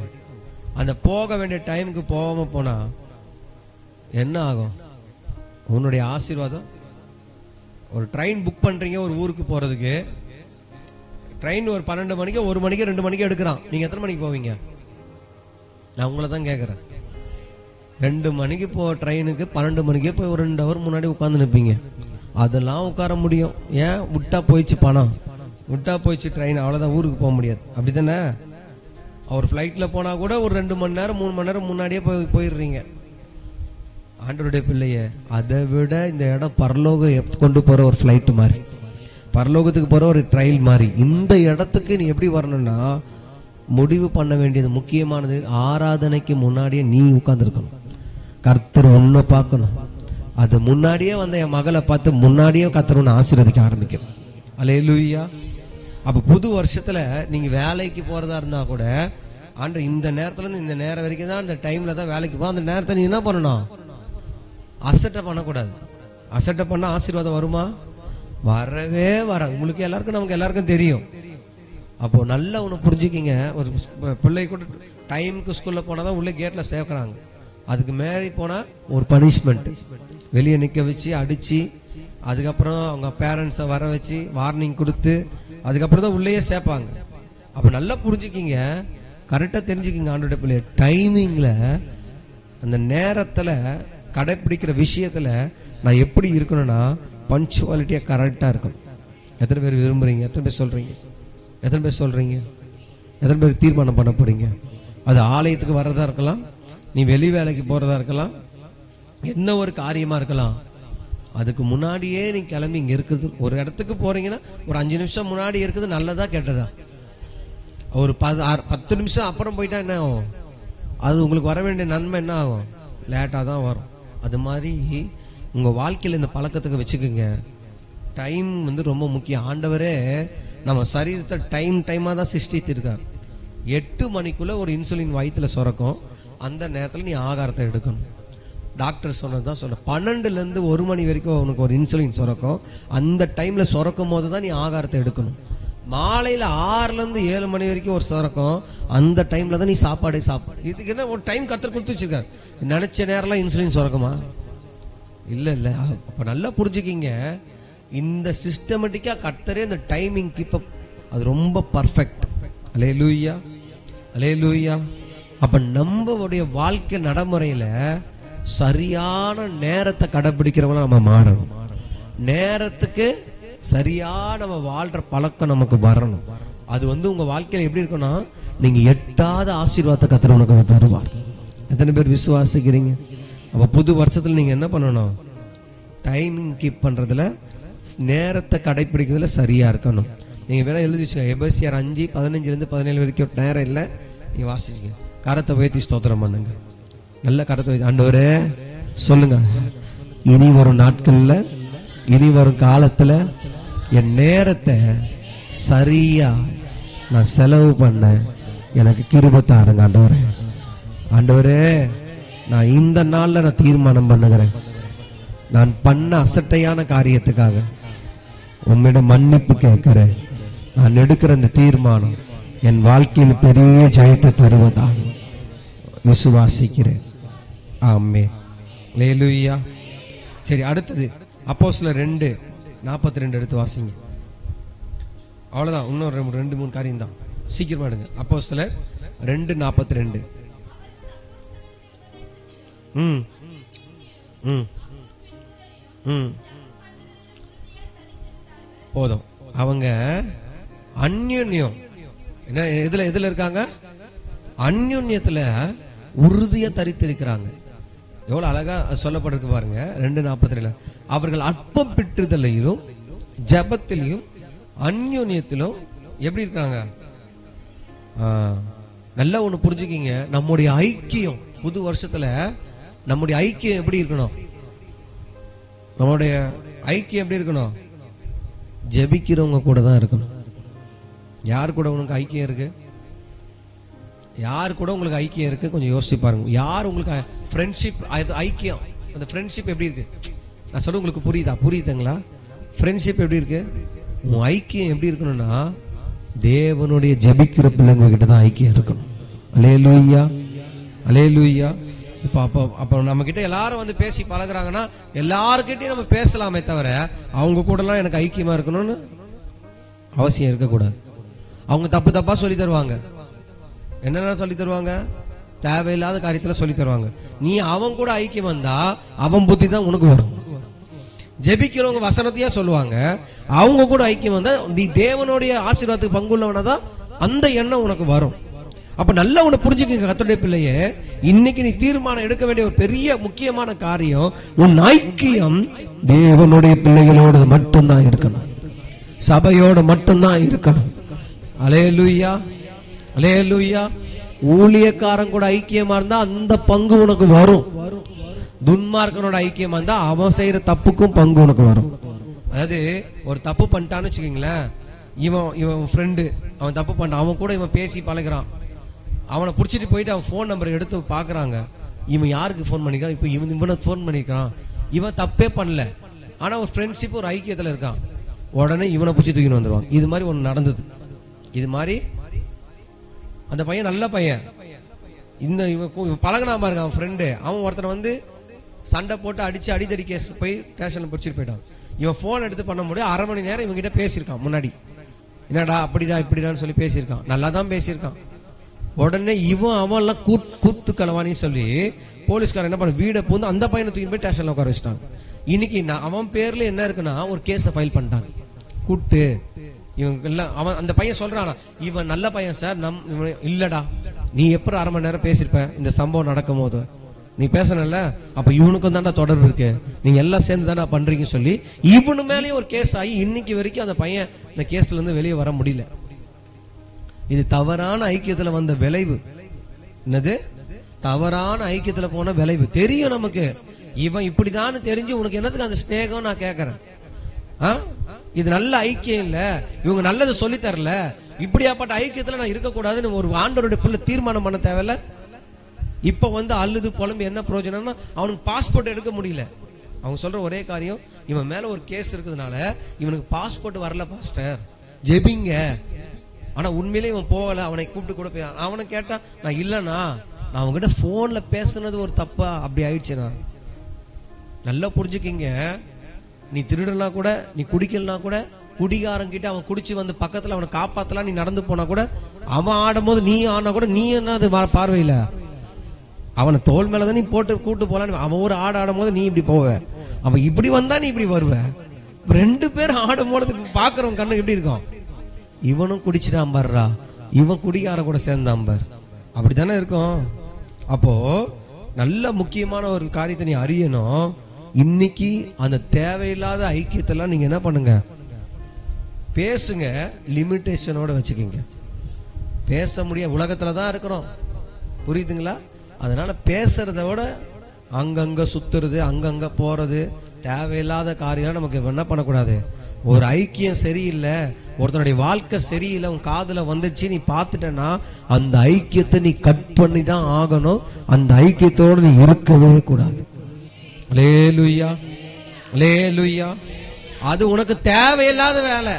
அந்த போக வேண்டிய டைமுக்கு போகாம போனா என்ன ஆகும்? உன்னுடைய ஆசீர்வாதம். ஒரு ட்ரெயின் புக் பண்றீங்க ஒரு ஊருக்கு போறதுக்கு, ட்ரெயின் ஒரு 12 மணிக்கு 1 மணிக்கு 2 மணிக்கு எடுக்கிறான். நீங்க எத்தனை மணிக்கு போவீங்க? நான் உங்களை தான் கேட்கறேன். 2 மணிக்கு போ ட்ரெயினுக்கு 12 மணிக்கே போய் ஒரு 2 ஹவர் முன்னாடி உட்கார்ந்து நிற்பீங்க. அதெல்லாம் உட்கார முடியும். ஏன்? விட்டா போயிடுச்சு பணம், விட்டா போயிடுச்சு ட்ரெயின், அவ்வளவுதான், ஊருக்கு போக முடியாது. அப்படித்தானே? அவர் ஃபிளைட்ல போனா கூட ஒரு 2 மணி நேரம் 3 மணி நேரம் முன்னாடியே போயிடுறீங்க. ஆண்டவருடைய பிள்ளைய, அதை விட இந்த இடம் பரலோகம் கொண்டு போற ஒரு ஃபிளைட் மாதிரி, பரலோகத்துக்கு போற ஒரு ட்ரெயில் மாதிரி. இந்த இடத்துக்கு நீ எப்படி வரணும்னா, முடிவு பண்ண வேண்டியது முக்கியமானது, ஆராதனைக்கு முன்னாடியே நீ உட்கார்ந்துருக்கணும். கர்த்தர் உன்னை பார்க்கணும். அது முன்னாடியே வந்த என் மகளை பார்த்து முன்னாடியே கர்த்தர் உன்னை ஆசீர்வதிக்க ஆரம்பிக்கணும். அல்லேலூயா. அப்ப புது வருஷத்துல நீங்க வேலைக்கு போறதா இருந்தா கூட, ஆண்டவர் இந்த நேரத்துல இருந்து இந்த நேரம் வரைக்கும் தான், இந்த டைம்ல தான் வேலைக்கு போ. அந்த நேரத்தை நீ என்ன பண்ணணும்? அசட்டை பண்ணக்கூடாது. அசட்டை பண்ண ஆசீர்வாதம் வருமா? வரவே வர. உங்களுக்கு எல்லாருக்கும் நமக்கு எல்லாருக்கும் தெரியும். அப்போ நல்லா ஒன்று புரிஞ்சுக்கிங்க. ஒரு பிள்ளை கூட டைமுக்கு ஸ்கூல்ல போனாதான் உள்ள கேட்ல சேர்க்கறாங்க. அதுக்கு மேலே போனா ஒரு பனிஷ்மெண்ட், வெளியே நிக்க வச்சு அடிச்சு, அதுக்கப்புறம் அவங்க பேரண்ட்ஸை வர வச்சு வார்னிங் கொடுத்து, அதுக்கப்புறம் தான் உள்ளேயே சேர்ப்பாங்க. அப்ப நல்லா புரிஞ்சுக்கிங்க, கரெக்டா தெரிஞ்சுக்கிங்க. ஆண்டோட பிள்ளை டைமிங்ல, அந்த நேரத்துல கடைபிடிக்கிற விஷயத்துல நான் எப்படி இருக்கணும்னா, பஞ்சுவாலிட்டியா கரெக்டா இருக்கணும். எத்தனை பேர் விரும்புறீங்க? எத்தனை பேர் சொல்றீங்க? எத்தனை பேர் சொல்றீங்க? எத்தனை பேர் தீர்மானம் பண்ண போறீங்க? அது ஆலயத்துக்கு வர்றதா இருக்கலாம், நீ வெளி வேலைக்கு போறதா இருக்கலாம், என்ன ஒரு காரியமா இருக்கலாம். அதுக்கு முன்னாடியே நீ கிளம்பி இங்க இருக்குது. ஒரு இடத்துக்கு போறீங்கன்னா ஒரு 5 நிமிஷம் முன்னாடி இருக்குது. நல்லதா கெட்டதா? ஒரு 10 நிமிஷம் அப்புறம் போயிட்டா என்ன ஆகும்? அது உங்களுக்கு வர வேண்டிய நன்மை என்ன ஆகும்? லேட்டா தான் வரும். அது மாதிரி உங்க வாழ்க்கையில இந்த பழக்கத்துக்கு வச்சுக்கோங்க. டைம் ரொம்ப முக்கியம். ஆண்டவரே நம்ம சரீரத்தை டைமா தான் சிருஷ்டித்திருக்கார். 8 மணிக்குள்ள ஒரு இன்சுலின் வயிற்றுல சுரக்கும். அந்த நேரத்துல நீ ஆகாரத்தை எடுக்கணும். டாக்டர் சொன்னதுதான் சொன்ன. 12ல இருந்து 1 மணி வரைக்கும் உனக்கு ஒரு இன்சுலின் சுரக்கும். அந்த டைம்ல சுரக்கும் போது தான் நீ ஆகாரத்தை எடுக்கணும். மாலையில 6ல இருந்து 7 மணி வரைக்கும் ஒரு சுரக்கும். அந்த டைம்ல தான் நீ சாப்பாடு சாப்பிடு. இதுக்கு என்ன ஒரு டைம் கர்த்தர் கொடுத்து வச்சிருக்காரு. நினைச்ச நேரம்லாம் இன்சுலின் சுரக்குமா? இல்ல இல்ல. அப்ப நல்லா புரிஞ்சுக்கிங்க, இந்த சிஸ்டமேட்டிக்கா கர்த்தரே இந்த டைமிங் கீப் அப், அது ரொம்ப பர்ஃபெக்ட். அல்லேலூயா, அல்லேலூயா. அப்ப நம்மளுடைய வாழ்க்கை நடைமுறையில சரியான நேரத்தை கடைபிடிக்கிறவங்கள நம்ம மாறணும். நேரத்துக்கு சரியா நம்ம வாழ்ற பழக்கம் நமக்கு வரணும். அது உங்க வாழ்க்கையில எப்படி இருக்குன்னா, நீங்க எட்டாத ஆசீர்வாதத்தை கர்த்தர் உனக்கு தருவார். எத்தனை பேர் விசுவாசிக்கிறீங்க? அப்ப புது வருஷத்துல நீங்க என்ன பண்ணணும்? டைமிங் கீப் பண்றதுல, நேரத்தை கடைபிடிக்கிறதுல சரியா இருக்கணும். நீங்க வேணா எழுதி வச்சுக்கோங்க. எபேசியர் 5:15-17 வரைக்கும் நேரம் இல்லை, நீங்க வாசிச்சுங்க. கரத்தை உயர்த்தி ஸ்தோத்திரம் பண்ணுங்க. நல்ல கரத்தை உயர்த்தி, ஆண்டவரே சொல்லுங்க, இனி வரும் நாட்கள்ல, இனி வரும் காலத்துல என் நேரத்தை சரியா நான் செலவு பண்ண எனக்கு கிருபை தாருங்க ஆண்டவரே. ஆண்டவரே, நான் இந்த நாள்ல நான் தீர்மானம் பண்ணுகிறேன். நான் பண்ண அசட்டையான காரியத்துக்காக உம்மிடம் மன்னிப்பு கேட்கிறேன். நான் எடுக்கிற இந்த தீர்மானம் என் வாழ்க்கையில் பெரிய ஜெயத்தை தருவதாக விசுவாசிக்கிறேன். ஆமென். அல்லேலூயா. சரி, அடுத்தது அப்போஸ்தலர் 2:42 எடுத்து வாசிங்க. அவ்வளவுதான். இன்னொரு 2-3 காரியம் தான், சீக்கிரமா எடுங்க. அப்போஸ்தலர் 2:42. போதும். அவங்க அந்யோன்யம் என்ன, எதுல இருக்காங்க? அந்யோன்யத்துல உறுதியா தரித்திருக்கிறாங்க. எவ்வளவு அழகா சொல்லப்பட்டிருக்கு பாருங்க. 2:42. அவர்கள் அப்பம் பிட்டுதலையும் ஜபத்திலையும் அந்யோன்யத்திலும் எப்படி இருக்காங்க? நல்லா ஒண்ணு புரிஞ்சுக்கிங்க. நம்முடைய ஐக்கியம் புது வருஷத்துல, நம்முடைய ஐக்கியம் எப்படி இருக்கணும்? நம்முடைய ஐக்கியம் எப்படி இருக்கணும்? ஜெபிக்கிறவங்க கூட தான் இருக்கணும். யார் கூட உனக்கு ஐக்கியம் இருக்கு? யாரு கூட உங்களுக்கு ஐக்கியம் இருக்கு கொஞ்சம் யோசிச்சு பாருங்க. யார் உங்களுக்கு ஃப்ரெண்ட்ஷிப், ஐக்கியம், அந்த ஃப்ரெண்ட்ஷிப் எப்படி இருக்கு? நான் சொல்ல உங்களுக்கு புரியுதுங்களா? ஃப்ரெண்ட்ஷிப் எப்படி இருக்கு? உன் ஐக்கியம் எப்படி இருக்கணும்னா தேவனுடைய ஜெபிக்கிற பிள்ளைங்க கிட்ட தான் ஐக்கியம் இருக்கணும். அல்லேலூயா, அல்லேலூயா. அப்ப நம்ம கிட்ட எல்லாரும் வந்து பேசி பழகுறாங்கன்னா எல்லாருக்கிட்டையும் நம்ம பேசலாமே தவிர அவங்க கூட எல்லாம் எனக்கு ஐக்கியமா இருக்கணும்னு அவசியம் இருக்கக்கூடாது. அவங்க தப்பா சொல்லி தருவாங்க. என்னென்ன சொல்லி தருவாங்க? தேவையில்லாத காரியத்துல சொல்லி தருவாங்க. நீ அவன் கூட ஐக்கியம் வந்தா அவன் புத்தி தான் உனக்கு வரும். ஜெபிக்கிறவங்க வசனத்தையா சொல்லுவாங்க, அவங்க கூட ஐக்கியம் வந்தா நீ தேவனுடைய ஆசீர்வாதத்துக்கு பங்குள்ளவனதான் அந்த எண்ணம் உனக்கு வரும். அப்ப நல்லா உன்னை புரிஞ்சுக்க கர்த்தருடைய பிள்ளையே, இன்னைக்கு நீ தீர்மானம் எடுக்க வேண்டிய ஒரு பெரிய முக்கியமான காரியம், உன் ஐக்கியம் தேவனுடைய பிள்ளைகளோடு மட்டும்தான் இருக்கணும், சபையோட மட்டும்தான் இருக்கணும். அல்லேலூயா, அல்லேலூயா. ஊழியக்காரன் கூட ஐக்கியமா இருந்தா அந்த பங்கு உனக்கு வரும். துன்மார்க்கனோட ஐக்கியமா இருந்தா அவன் செய்யற தப்புக்கும் பங்கு உனக்கு வரும். அதாவது ஒரு தப்பு பண்ணிட்டான்னு வச்சுக்கீங்களேன், இவன் ஃப்ரெண்டு அவன் தப்பு பண்ணிட்டான், அவன் கூட இவன் பேசி பழகிறான், அவனை பிடிச்சிட்டு போயிட்டு அவன் போன் நம்பரை எடுத்து பாக்குறாங்க, இவன் யாருக்கு போன் பண்ணிக்கிறான், இப்ப இவனுக்கு போன் பண்ணிக்கிறான், இவன் தப்பே பண்ணல, ஆனா ஒரு ஃப்ரெண்ட்ஷிப் ஒரு ஐக்கியத்துல இருக்கான், உடனே இவனை பிடிச்சி தூக்கின்னு வந்துருவான். இது மாதிரி ஒண்ணு நடந்தது. இது மாதிரி அந்த பையன் நல்ல பையன், இந்த இவன் பழகினா பாருங்க அவன் ஃப்ரெண்டு, அவன் ஒருத்தனை வந்து சண்டை போட்டு அடிச்சு அடிதடி கேஸ் போய் ஸ்டேஷன்ல பிடிச்சிட்டு போயிட்டான். இவன் போன் எடுத்து பண்ண முடியும், அரை மணி நேரம் இவன் கிட்ட பேசியிருக்கான். முன்னாடி என்னடா அப்படிடா இப்படிடான்னு சொல்லி பேசியிருக்கான், நல்லா தான் பேசியிருக்கான். உடனே அவன் எல்லாம் கூத்து கலவானின்னு சொல்லி போலீஸ்காரன் என்ன பண்ண, வீடை பூந்து அந்த பையனை தூக்கி போய் ஸ்டேஷன்ல உட்கார வச்சுட்டாங்க. இன்னைக்கு அவன் பேர்ல என்ன இருக்குன்னா ஒரு கேஸை ஃபைல் பண்ணிட்டாங்க, கூட்டு இவங்க எல்லாம். அவன் அந்த பையன் சொல்றானா, இவன் நல்ல பையன் சார், இல்லடா நீ எப்படி அரை மணி நேரம் பேசிருப்ப இந்த சம்பவம் நடக்கும் போது, நீ பேசணும்ல, அப்ப இவனுக்கும் தாண்டா தொடர்பு இருக்கு, நீங்க எல்லாம் சேர்ந்து தானே பண்றீங்க சொல்லி இவனு மேலேயும் ஒரு கேஸ் ஆகி இன்னைக்கு வரைக்கும் அந்த பையன் இந்த கேஸ்ல இருந்து வெளியே வர முடியல. இது தவறான ஐக்கியத்துல வந்த விளைவு. என்னது? தவறான ஐக்கியத்துல போன விளைவு. தெரியும் நமக்கு இவன் இப்படிதான் தெரிஞ்சு உனக்கு என்னதுக்கு அந்த ஸ்நேகம் நான் கேக்குறேன். இது நல்ல ஐக்கியம் இல்ல, இவங்க நல்லது சொல்லி தரல, இப்படியாப்பட்ட ஐக்கியத்துல நான் இருக்கக்கூடாதுன்னு ஒரு ஆண்டவருடைய பிள்ளை தீர்மானம் பண்ண தேவையில்ல. இப்ப வந்து அழுது புலம்பு என்ன பிரயோஜனம்னா அவனுக்கு பாஸ்போர்ட் எடுக்க முடியல. அவங்க சொல்ற ஒரே காரியம், இவன் மேல ஒரு கேஸ் இருக்கிறதுனால இவனுக்கு பாஸ்போர்ட் வரல பாஸ்டர், ஜெபிங்க. ஆனா உண்மையிலே இவன் போகல, அவனை கூப்பிட்டு கூட போய் அவனை கேட்டா, நான் இல்லனா நான் அவங்ககிட்ட போன்ல பேசுனது ஒரு தப்பா அப்படி ஆயிடுச்சுனா. நல்லா புரிஞ்சுக்கிங்க, நீ திருடனா கூட, நீ குடிக்கலனா கூட, குடிகாரங்கிட்ட அவன் குடிச்சு வந்து பக்கத்துல அவனை காப்பாத்தலாம் நீ நடந்து போனா கூட, அவன் ஆடும் போது நீ ஆனா கூட நீ என்னது பார்வையில அவனை தோல் மேலதான் நீ போட்டு கூட்டு போலான்னு, அவன் ஒரு ஆடும் போது நீ இப்படி போவ, அவன் இப்படி வந்தா நீ இப்படி வருவ. ரெண்டு பேரும் ஆடும் போது பாக்குறவன் கண்ணு எப்படி இருக்கும், இவனும் குடிச்சிட்டான் பாருடா, இவன் குடிகார கூட சேர்ந்தான் பார், அப்படித்தானே இருக்கும். அப்போ நல்ல முக்கியமான ஒரு காரியத்தை நீ அறியணும். இன்னைக்கு அந்த தேவையில்லாத ஐக்கியத்தெல்லாம் நீங்க என்ன பண்ணுங்க, பேசுங்க, லிமிட்டேஷனோட வச்சுக்கீங்க. பேச முடிய உலகத்துலதான் இருக்கிறோம், புரியுதுங்களா? அதனால பேசுறத விட அங்கங்க சுத்துறது, அங்கங்க போறது, தேவையில்லாத காரியம் நமக்கு என்ன பண்ணக்கூடாது. ஒரு ஐக்கியம் சரியில்லை, ஒருத்தனுடைய வாழ்க்கை சரியில்லை, உன் காதுல வந்துச்சு, நீ பார்த்துட்டனா அந்த ஐக்கியத்தை நீ கட் பண்ணி தான் ஆகணும். அந்த ஐக்கியத்தோடு நீ இருக்கவே கூடாது. அல்லேலூயா, அல்லேலூயா. அது உனக்கு தேவையில்லாத வேலை.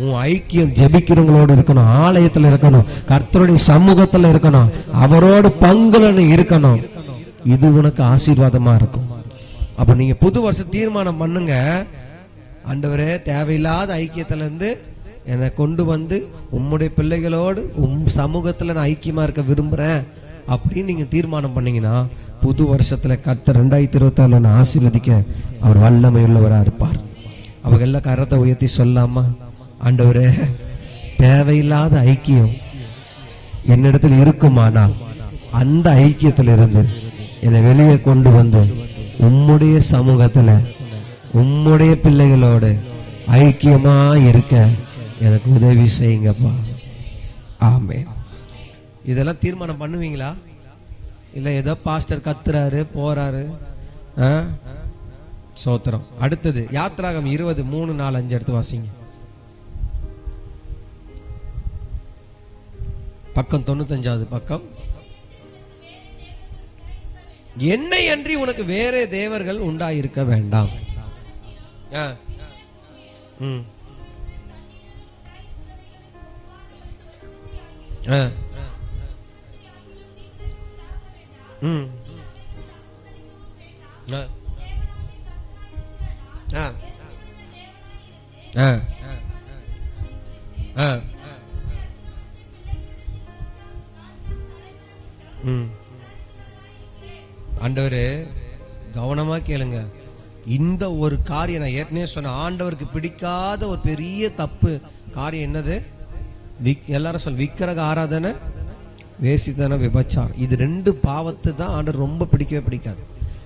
உன் ஐக்கியம் ஜெபிக்கிறவங்களோடு இருக்கணும், ஆலயத்துல இருக்கணும், கர்த்தருடைய சமூகத்துல இருக்கணும், அவரோடு பங்குல நீ இருக்கணும். இது உனக்கு ஆசீர்வாதமா இருக்கும். அப்ப நீங்க புது வருஷ தீர்மானம் பண்ணுங்க, ஆண்டவரே தேவையில்லாத ஐக்கியத்துல இருந்து என்னை கொண்டு வந்து உம்முடைய பிள்ளைகளோடு சமூகத்துல நான் ஐக்கியமா இருக்க விரும்புறேன் அப்படின்னு நீங்க தீர்மானம் பண்ணீங்கன்னா புது வருஷத்துல கர்த்தர் 2024 ஆசீர்வதிக்க அவர் வல்லமை உள்ளவரா இருப்பார். அவங்க எல்லாம் கரத்தை உயர்த்தி சொல்லாமா, ஆண்டவரே தேவையில்லாத ஐக்கியம் என்னிடத்தில் இருக்குமானால் அந்த ஐக்கியத்துல இருந்து என்னை வெளியே கொண்டு வந்து உம்முடைய சமூகத்துல உம்முடைய பிள்ளைகளோடு ஐக்கியமா இருக்க எனக்கு உதவி செய்யுங்கப்பா. ஆமென். இதெல்லாம் தீர்மானம் பண்ணுவீங்களா? இல்ல ஏதோ பாஸ்டர் கத்துறாரு போறாரு. சோத்திரம். அடுத்தது யாத்ராகம் 20 3 4 5 எடுத்து வாசிங்க. பக்கம் 95வது பக்கம். என்னை அன்றி உனக்கு வேற தேவர்கள் உண்டாயிருக்க வேண்டாம். ஆண்டவரே கவனமா கேளுங்க. இந்த ஒரு காரியம் நான் ஏற்கனவே சொன்ன, ஆண்டவருக்கு பிடிக்காத ஒரு பெரிய தப்பு காரியம் என்னது? எல்லாரும் சொல்ல, விக்கிரக ஆராதனை, வேசித்தனம், விபச்சாரம். இது 2 பாவத்தை தான் ஆண்டவர் ரொம்ப பிடிக்கவே பிடிக்காது.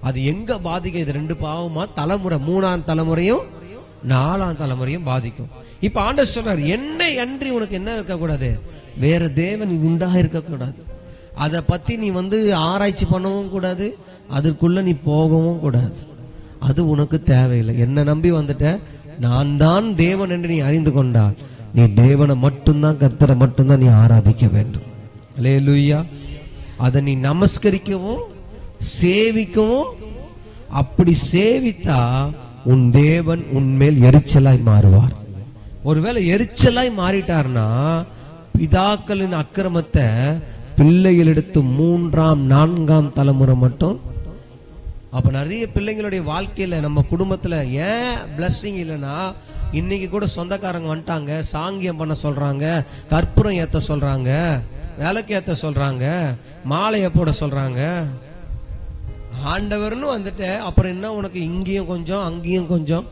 அது எங்க பாதிக்கும்? இது 2 பாவமா தலைமுறை, 3ஆம் தலைமுறையும் 4ஆம் தலைமுறையும் பாதிக்கும். இப்ப ஆண்டவர் சொன்னார், என்னை அன்றி உனக்கு என்ன இருக்கக்கூடாது? வேற தேவன் உண்டா இருக்கக்கூடாது. அதை பத்தி நீ ஆராய்ச்சி பண்ணவும் கூடாது, அதற்குள்ள நீ போகவும் கூடாது. அது உனக்கு தேவையில்லை. என்ன நம்பி வந்துட்ட, நான் தான் தேவன் என்று நீ அறிந்து கொண்டால் நீ தேவனை மட்டும்தான், கர்த்தரை மட்டும்தான் நீ ஆராதிக்க வேண்டும். அல்லேலூயா. அதை நீ நமஸ்கரிக்கவும் சேவிக்கவும், அப்படி சேவித்தா உன் தேவன் உன்மேல் எரிச்சலாய் மாறுவார். ஒருவேளை எரிச்சலாய் மாறிட்டார்னா பிதாக்களின் அக்கிரமத்தை பிள்ளைகள் எடுத்து 3ஆம் 4ஆம் தலைமுறை மட்டும். அப்ப நிறைய பிள்ளைங்களுடைய வாழ்க்கையில, நம்ம குடும்பத்துல ஏன் பிளஸிங் இல்லைன்னா, இன்னைக்கு கூட சொந்தக்காரங்க வந்துட்டாங்க, சாங்கியம் பண்ண சொல்றாங்க, கற்பூரம் ஏத்த சொல்றாங்க, விளக்கு ஏத்த சொல்றாங்க, மாலையை போட சொல்றாங்க. ஆண்டவர்னு வந்துட்டு அப்புறம் என்ன உனக்கு இங்கேயும் கொஞ்சம் அங்கேயும் கொஞ்சம்?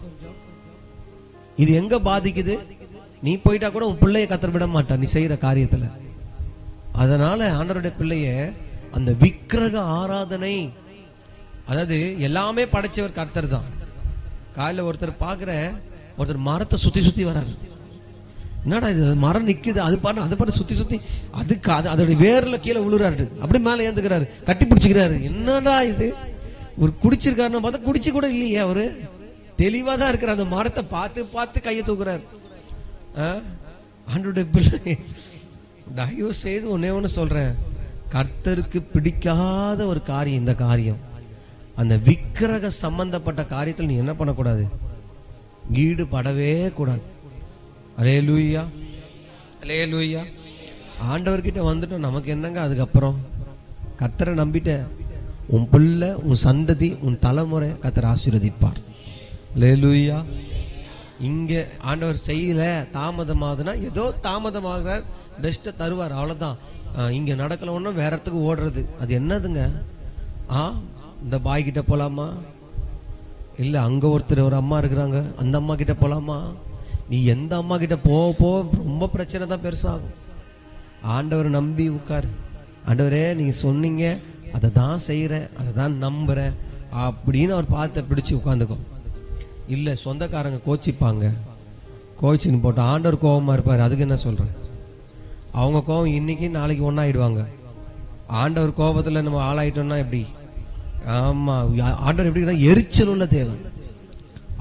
இது எங்க பாதிக்குது? நீ போயிட்டா கூட உன் பிள்ளைய கத்தர் விட மாட்டான் நீ செய்யற காரியத்துல. அதனால ஆண்டவருடைய பிள்ளைய அந்த விக்கிரக ஆராதனை, அதாவது எல்லாமே படைச்சவர் கர்த்தர் தான். காலையில ஒருத்தர் பாக்குற, ஒருத்தர் மரத்தை சுத்தி சுத்தி வராரு. என்னடா இது, மரம் நிக்குது, அது பாட்டு சுத்தி சுத்தி அதுக்கு அதோட வேர்ல கீழே விழுறாரு, அப்படி மேல ஏந்துக்கிறாரு, கட்டி பிடிச்சிக்கிறாரு. என்னடா இது, ஒரு குடிச்சிருக்காருன்னு பார்த்தா குடிச்சு கூட இல்லையே, அவரு தெளிவா தான் இருக்கிற. அந்த மரத்தை பார்த்து பார்த்து கையை தூக்குறாரு. ஆண்டவருடைய பிள்ளை, தயவு செய்து ஒன்னே ஒண்ணு சொல்றேன், கர்த்தருக்கு பிடிக்காத ஒரு காரியம் இந்த காரியம். அந்த விக்கிரக சம்பந்தப்பட்ட காரியத்தில் நீ என்ன பண்ணக்கூடாது? ஈடுபடவே கூடாது. அல்லேலூயா, அல்லேலூயா. ஆண்டவர்கிட்ட வந்துட்டோம், நமக்கு என்னங்க அதுக்கப்புறம்? கர்த்தரை நம்பிட்ட உன் பிள்ளை, உன் சந்ததி, உன் தலைமுறை கர்த்தர் ஆசீர்வதிப்பார். அல்லேலூயா. இங்க ஆண்டவர் செய்யல, தாமதமாகுதுன்னா ஏதோ தாமதமாக பெஸ்ட்டை தருவார், அவ்வளவுதான். இங்க நடக்கல ஒன்றும் வேற இடத்துக்கு ஓடுறது, அது என்னதுங்க? இந்த பாய் கிட்ட போலாமா, இல்ல அங்க ஒருத்தர் ஒரு அம்மா இருக்கிறாங்க, அந்த அம்மா கிட்ட போலாமா? நீ எந்த அம்மா கிட்ட போ ரொம்ப பிரச்சனை தான் பெருசாகும். ஆண்டவர் நம்பி உட்காரு. ஆண்டவரே நீங்க சொன்னீங்க, அதை தான் செய்யறேன், அதை தான் நம்புறேன் அப்படின்னு அவர் பார்த்து பிடிச்சு உட்காந்துக்கும். இல்ல சொந்தக்காரங்க கோச்சிப்பாங்க, கோச்சின்னு போட்டு ஆண்டவர் கோபமா இருப்பாரு, அதுக்கு என்ன சொல்றேன்? அவங்க கோபம் இன்னைக்கு நாளைக்கு ஒன்னாயிடுவாங்க. ஆண்டவர் கோபத்துல நம்ம ஆளாயிட்டோம்னா எப்படி? ஆமா, ஆண்டவர் எப்படி எரிச்சல் உள்ள தேவன்.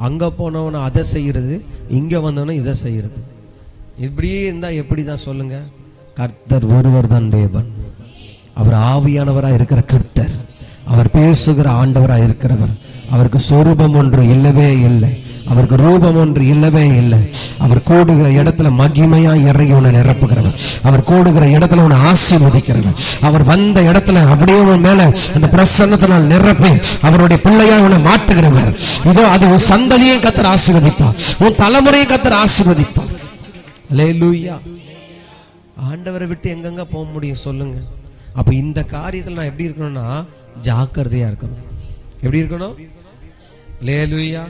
அங்க போனவன அதை செய்யறது, இங்க வந்தவன இதை செய்யறது, இப்படியே இருந்தா எப்படிதான் சொல்லுங்க? கர்த்தர் ஒருவர் தான் தேவன். அவர் ஆவியானவராய் இருக்கிற கர்த்தர், அவர் பேசுகிற ஆண்டவராய் இருக்கிறவர். அவருக்கு சொரூபம் ஒன்று இல்லவே இல்லை, அவருக்கு ரூபம் ஒன்று இல்லவே இல்லை. அவர் கூடுகிற இடத்துல மகிமையா இறங்கி உன்னை நிரப்புகிறவர். அவர் கூடுகிற இடத்துல உன்னை ஆசீர்வதிக்கிறவர். அவர் வந்த இடத்துல அப்படியே உன் மேல அந்த பிரசன்னத்தினால் நிரப்பி அவருடைய பிள்ளையா உன்னை மாற்றுகிறவர். இதோ அது உன் சந்ததியை கர்த்தர் ஆசீர்வதிப்பார், உன் தலைமுறையை கர்த்தர் ஆசீர்வதிப்பார். அல்லேலூயா. ஆண்டவரை விட்டு எங்கெங்க போக முடியும் சொல்லுங்க? அப்ப இந்த காரியத்துல நான் எப்படி இருக்கணும்னா ஜாக்கிரதையா இருக்கணும். எப்படி இருக்கணும்? அல்லேலூயா.